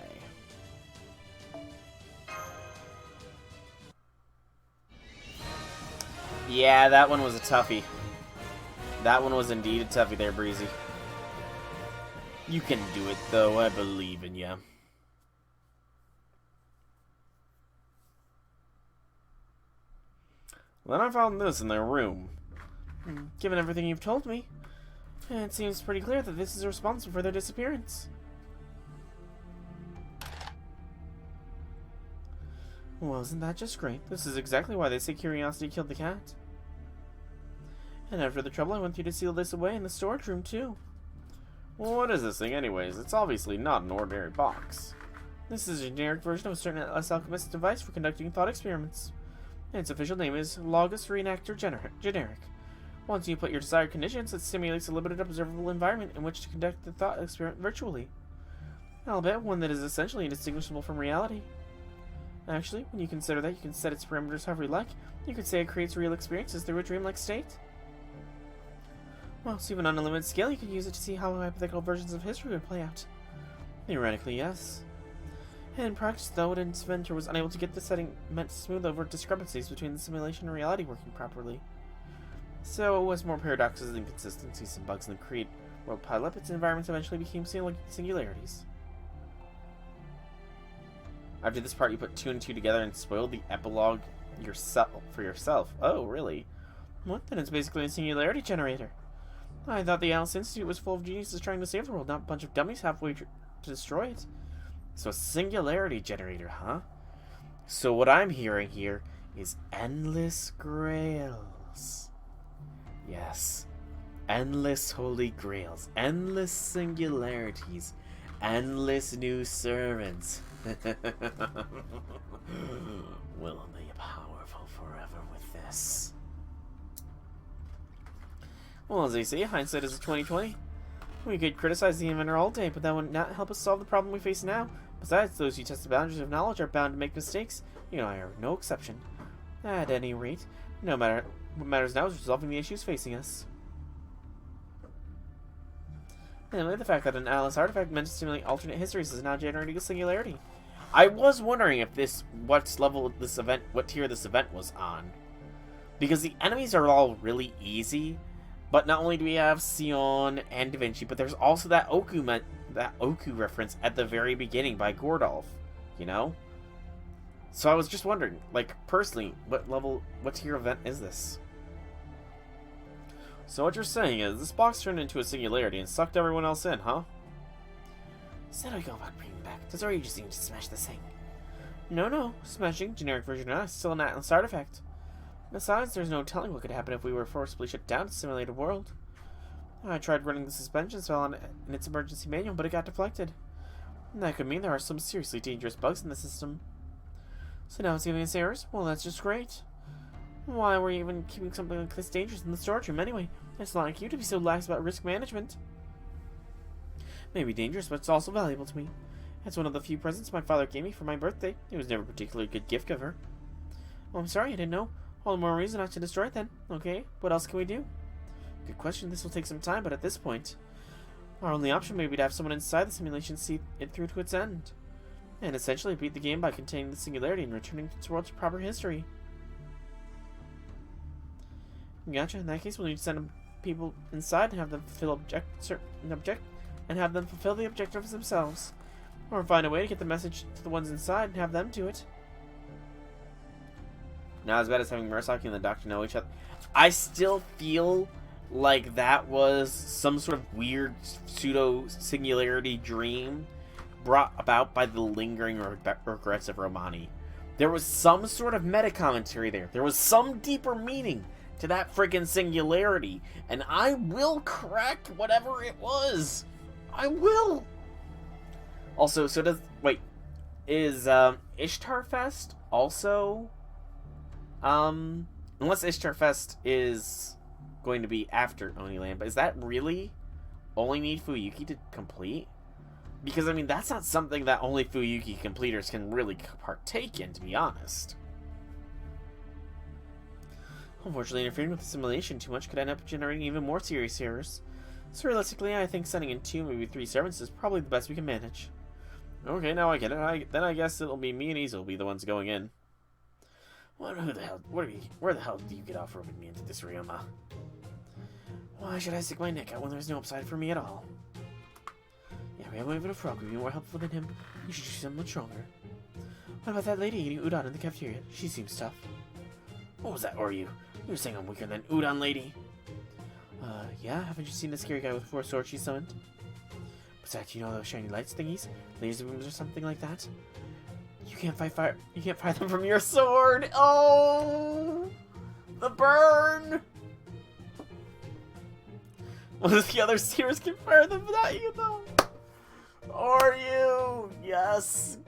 Yeah, that one was a toughie. That one was indeed a toughie there, Breezy. You can do it, though. I believe in you. Then I found this in their room. Given everything you've told me, it seems pretty clear that this is responsible for their disappearance. Well, isn't that just great? This is exactly why they say curiosity killed the cat. And after the trouble, I went through to seal this away in the storage room, too. Well, what is this thing anyways? It's obviously not an ordinary box. This is a generic version of a certain alchemist device for conducting thought experiments. And its official name is Logos Reenactor Generic. Once you put your desired conditions, it simulates a limited observable environment in which to conduct the thought experiment virtually. I'll bet one that is essentially indistinguishable from reality. Actually, when you consider that you can set its parameters however you like, you could say it creates real experiences through a dreamlike state. Well, so even on a limited scale, you could use it to see how hypothetical versions of history would play out. Theoretically, yes. In practice, though, its inventor was unable to get the setting meant to smooth over discrepancies between the simulation and reality working properly. So, as more paradoxes and inconsistencies and bugs in the Create world piled up, its environments eventually became singularities. After this part, you put 2 and 2 together and spoiled the epilogue for yourself. Oh, really? What? Then it's basically a singularity generator. I thought the Alice Institute was full of geniuses trying to save the world, not a bunch of dummies halfway to destroy it. So a singularity generator, huh? So what I'm hearing here is endless grails. Yes. Endless holy grails. Endless singularities. Endless new servants. We'll be powerful forever with this. Well, as they say, hindsight is 20/20. We could criticize the inventor all day, but that would not help us solve the problem we face now. Besides, those who test the boundaries of knowledge are bound to make mistakes. You and I are no exception. At any rate, no matter what matters now is resolving the issues facing us. Namely, the fact that an Alice artifact meant to simulate alternate histories is now generating a singularity. I was wondering if what tier this event was on. Because the enemies are all really easy, but not only do we have Sion and Da Vinci, but there's also that Oku reference at the very beginning by Gordolf, you know? So I was just wondering, like, personally, what tier event is this? So what you're saying is, this box turned into a singularity and sucked everyone else in, huh? So how do we go about bringing back? Does our agency need to smash this thing? No. Smashing, generic version is still an Atlas artifact. Besides, there's no telling what could happen if we were forcibly shut down to simulate a world. I tried running the suspension cell in its emergency manual, but it got deflected. And that could mean there are some seriously dangerous bugs in the system. So now it's giving us errors? Well, that's just great. Why were you even keeping something like this dangerous in the storage room anyway? It's not like you to be so lax about risk management. Maybe dangerous, but it's also valuable to me. It's one of the few presents my father gave me for my birthday. It was never a particularly good gift giver. Oh, I'm sorry, I didn't know. All the more reason not to destroy it then. Okay, what else can we do? Good question. This will take some time, but at this point, our only option may be to have someone inside the simulation see it through to its end. And essentially beat the game by containing the singularity and returning its world to proper history. Gotcha. In that case, we'll need to send people inside and have them fulfill fulfill the objectives themselves. Or find a way to get the message to the ones inside and have them do it. Not as bad as having Murasaki and the Doctor know each other. I still feel like that was some sort of weird pseudo-singularity dream brought about by the lingering regrets of Romani. There was some sort of meta-commentary there. There was some deeper meaning to that friggin' singularity. And I will correct whatever it was. I will! Also, so does... Wait. Is Ishtar Fest also... Unless Ishtar Fest is going to be after Oniland, but is that really only need Fuyuki to complete? Because, I mean, that's not something that only Fuyuki completers can really partake in, to be honest. Unfortunately, interfering with the simulation too much could end up generating even more serious errors. So realistically, I think sending in 2, maybe 3 servants is probably the best we can manage. Okay, now I get it. Then I guess it'll be me and Ease will be the ones going in. Where the hell do you get off roping me into this realm, Why should I stick my neck out when there's no upside for me at all? Anyone even a frog would be more helpful than him. You should choose someone stronger. What about that lady eating udon in the cafeteria? She seems tough. What was that, Oryu? You were saying I'm weaker than udon lady. Yeah? Haven't you seen the scary guy with 4 swords she summoned? Besides, you know those shiny lights thingies? Laser beams or something like that? You can't fight fire. You can't fire them from your sword. Oh, the burn. One of the other seers can fire them, not you though. Or you? Yes.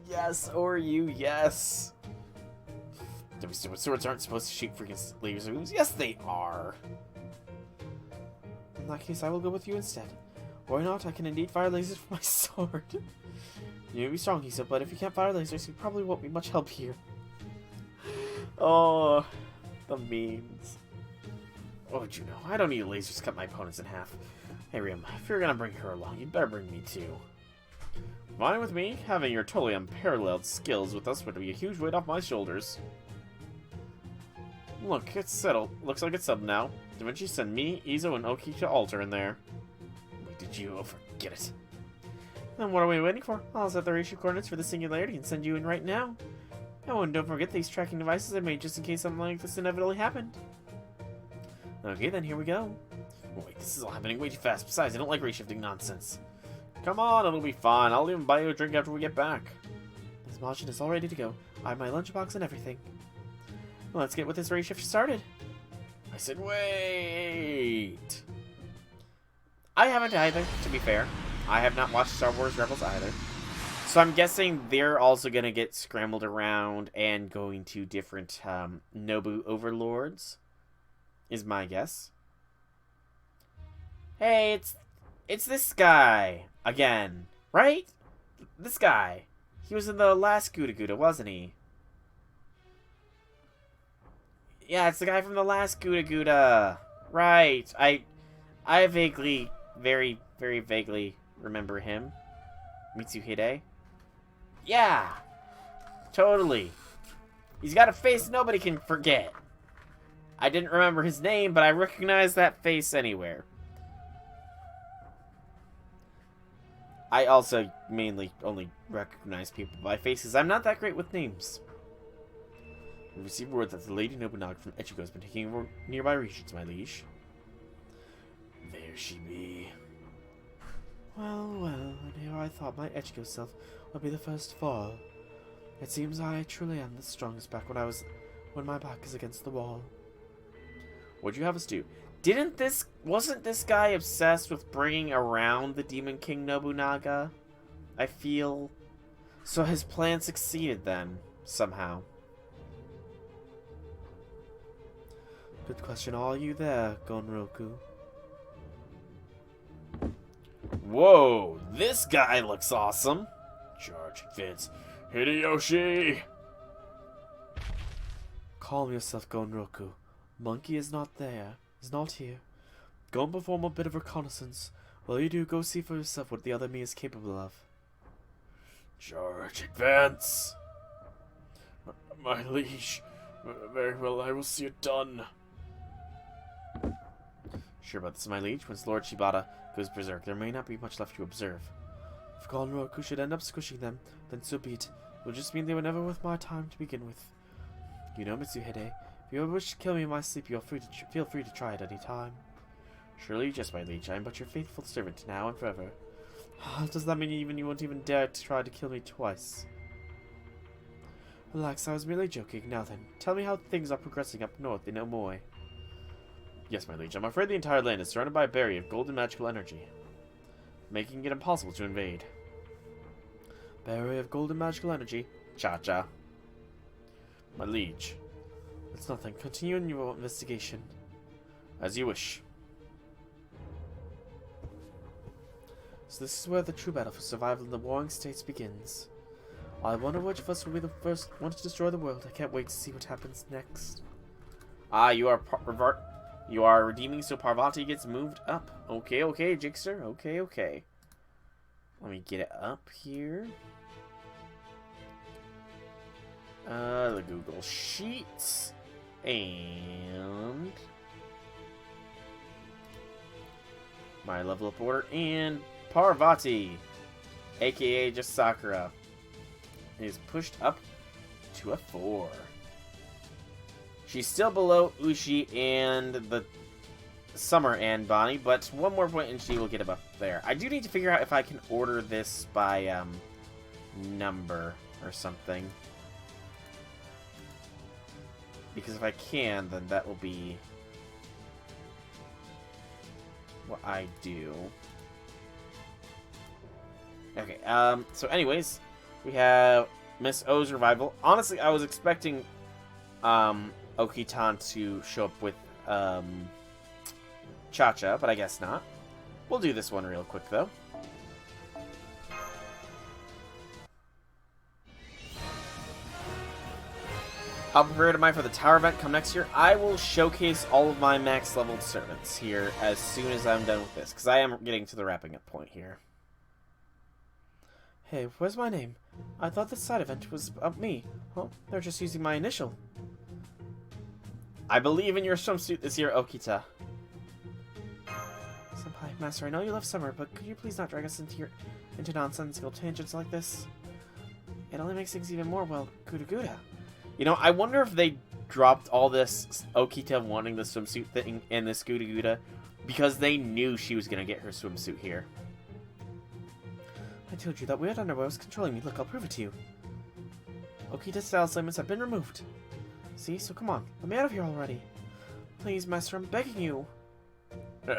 Yes. Or you? Yes. Stupid swords aren't supposed to shoot freaking laser beams. Yes, they are. In that case, I will go with you instead. Why not? I can indeed fire lasers from my sword. You may be strong, Hisa, but if you can't fire lasers, you probably won't be much help here. Oh, the memes. What would you know? I don't need lasers to cut my opponents in half. Hey, Rim, if you're gonna bring her along, you'd better bring me too. Fine with me. Having your totally unparalleled skills with us would be a huge weight off my shoulders. Look, it's settled. Looks like it's settled now. Da Vinci sent me, Izo, and Oki to alter in there. Wait, did you? Oh, forget it. Then what are we waiting for? I'll set the ratio coordinates for the singularity and send you in right now. Oh, and don't forget these tracking devices I made just in case something like this inevitably happened. Okay, then here we go. Oh, wait, this is all happening way too fast. Besides, I don't like reshifting nonsense. Come on, it'll be fine. I'll even buy you a drink after we get back. This machine is all ready to go. I have my lunchbox and everything. Well, let's get with this reshift started. I said wait. I haven't either, to be fair. I have not watched Star Wars Rebels either. So I'm guessing they're also going to get scrambled around and going to different Nobu overlords. Is my guess. Hey, it's this guy. Again. Right? This guy. He was in the last GudaGuda, wasn't he? Yeah, it's the guy from the last GudaGuda. Right. I vaguely, very, very vaguely remember him. Mitsuhide. Yeah. Totally. He's got a face nobody can forget. I didn't remember his name, but I recognize that face anywhere. I also mainly only recognize people by faces. I'm not that great with names. We received word that the Lady Nobunaga from Echigo has been taking over nearby regions, my liege. There she be. Well, and here I thought my Echigo self would be the first to fall. It seems I truly am the strongest back when my back is against the wall. What'd you have us do? Wasn't this guy obsessed with bringing around the Demon King Nobunaga? I feel. So his plan succeeded then, somehow. Good question. Are you there, Gonroku? Whoa, this guy looks awesome. Charge, Vince. Hideyoshi! Calm yourself, Gonroku. Monkey is not there. Is not here. Go and perform a bit of reconnaissance. While you do, go see for yourself what the other me is capable of. Charge, advance! My liege. Very well, I will see it done. Sure about this, my liege. Once Lord Shibata goes berserk, there may not be much left to observe. If Gonroku should end up squishing them, then so be it. It will just mean they were never worth my time to begin with. You know, Mitsuhide, if you ever wish to kill me in my sleep, feel free to try at any time. Surely, yes, my liege. I am but your faithful servant, now and forever. Does that mean you won't even dare to try to kill me twice? Relax, I was merely joking. Now then, tell me how things are progressing up north in Omoi. Yes, my liege. I'm afraid the entire land is surrounded by a barrier of golden magical energy, making it impossible to invade. Barrier of golden magical energy? Cha-cha. My liege. It's nothing. Continue in your investigation. As you wish. So this is where the true battle for survival in the warring states begins. I wonder which of us will be the first one to destroy the world. I can't wait to see what happens next. Ah, you are redeeming so Parvati gets moved up. Okay, okay, Jigster. Okay, okay. Let me get it up here. The Google Sheets. And my level up order and Parvati. aka just Sakura, is pushed up to a 4. She's still below Ushi and the Summer and Bonnie, but one more point and she will get above there. I do need to figure out if I can order this by number or something. Because if I can, then that will be what I do. Okay, so anyways, we have Miss O's revival. Honestly, I was expecting Okitan to show up with Cha-Cha, but I guess not. We'll do this one real quick, though. How prepared am I for the tower event come next year? I will showcase all of my max leveled servants here as soon as I'm done with this, because I am getting to the wrapping up point here. Hey, where's my name? I thought this side event was about me. Huh? They're just using my initial. I believe in your swimsuit this year, Okita. Senpai, Master, I know you love summer, but could you please not drag us into nonsensical tangents like this? It only makes things even more, well, GudaGuda. You know, I wonder if they dropped all this Okita wanting the swimsuit thing and this GudaGuda because they knew she was going to get her swimsuit here. I told you that weird underwear was controlling me. Look, I'll prove it to you. Okita's style limits have been removed. See? So come on. Let me out of here already. Please, Master, I'm begging you.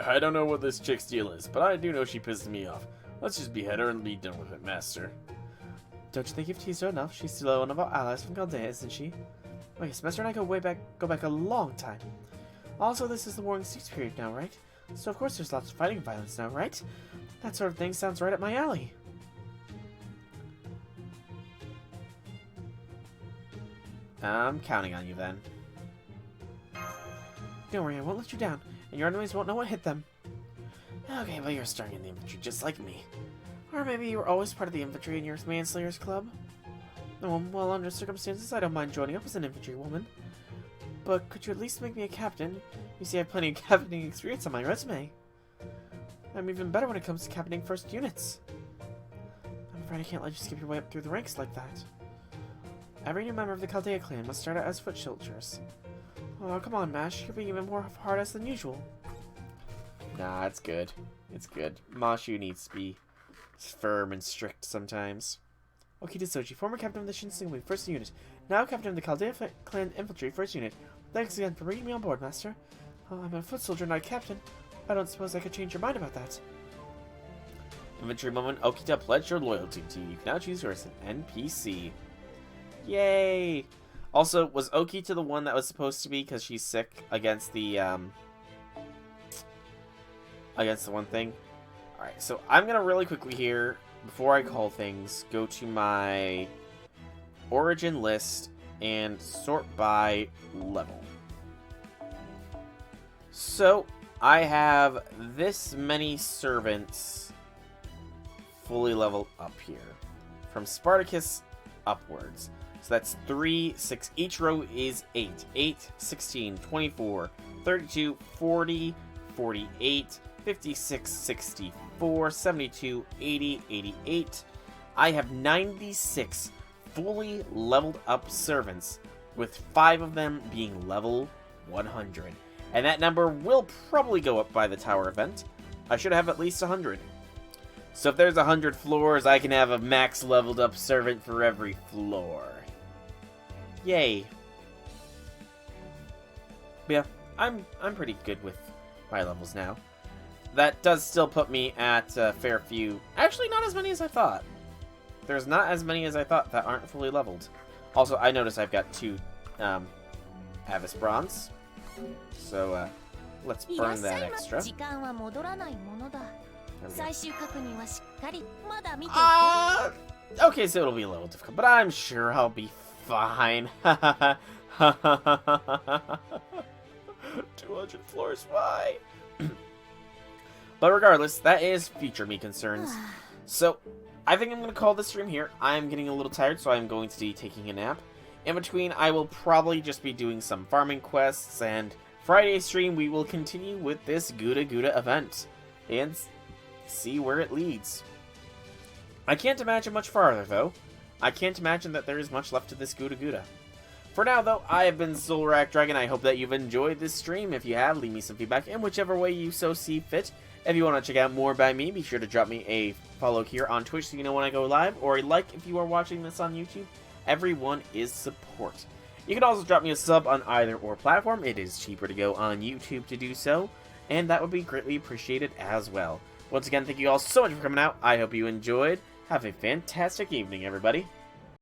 I don't know what this chick's deal is, but I do know she pisses me off. Let's just behead her and be done with it, Master. Don't you think you've teased her enough? She's still one of our allies from Galdea, isn't she? Oh yes, Master and I go back a long time. Also, this is the Warring States period now, right? So of course there's lots of fighting and violence now, right? That sort of thing sounds right up my alley. I'm counting on you then. Don't worry, I won't let you down, and your enemies won't know what hit them. Okay, well you're starting in the infantry just like me. Or maybe you were always part of the infantry in your Manslayers Club? Well, under circumstances, I don't mind joining up as an infantry woman. But could you at least make me a captain? You see, I have plenty of captaining experience on my resume. I'm even better when it comes to captaining first units. I'm afraid I can't let you skip your way up through the ranks like that. Every new member of the Chaldea clan must start out as foot soldiers. Oh, come on, Mash. You're being even more hard-ass than usual. Nah, it's good. It's good. Mashu needs to be firm and strict sometimes. Okita Soji, former captain of the Shinsengumi 1st Unit, now captain of the Chaldea Clan Infantry 1st Unit. Thanks again for bringing me on board, Master. I'm a foot soldier, not a captain. I don't suppose I could change your mind about that. Infantry moment, Okita pledged your loyalty to you. You can now choose her as an NPC. Yay! Also, was Okita the one that was supposed to be, because she's sick, against the one thing? Alright, so I'm going to really quickly here, before I call things, go to my origin list and sort by level. So, I have this many servants fully leveled up here. From Spartacus upwards. So that's 3, 6. Each row is 8. 8, 16, 24, 32, 40, 48, 56, 64, 72, 80, 88. I have 96 fully leveled up servants, with 5 of them being level 100. And that number will probably go up by the tower event. I should have at least 100. So if there's 100 floors, I can have a max leveled up servant for every floor. Yay. But yeah, I'm pretty good with my levels now. That does still put me at a fair few. Actually, not as many as I thought. There's not as many as I thought that aren't fully leveled. Also, I notice I've got 2 Avis Bronze. So, let's burn that extra. Okay, so it'll be a little difficult, but I'm sure I'll be fine. 200 floors, why? But regardless, that is future me concerns. So, I think I'm going to call this stream here. I'm getting a little tired, so I'm going to be taking a nap. In between, I will probably just be doing some farming quests, and Friday stream, we will continue with this GudaGuda event, and see where it leads. I can't imagine much farther, though. I can't imagine that there is much left to this GudaGuda. For now, though, I have been Soulrack Dragon. I hope that you've enjoyed this stream. If you have, leave me some feedback in whichever way you so see fit. If you want to check out more by me, be sure to drop me a follow here on Twitch so you know when I go live, or a like if you are watching this on YouTube. Everyone is support. You can also drop me a sub on either or platform. It is cheaper to go on YouTube to do so, and that would be greatly appreciated as well. Once again, thank you all so much for coming out. I hope you enjoyed. Have a fantastic evening, everybody.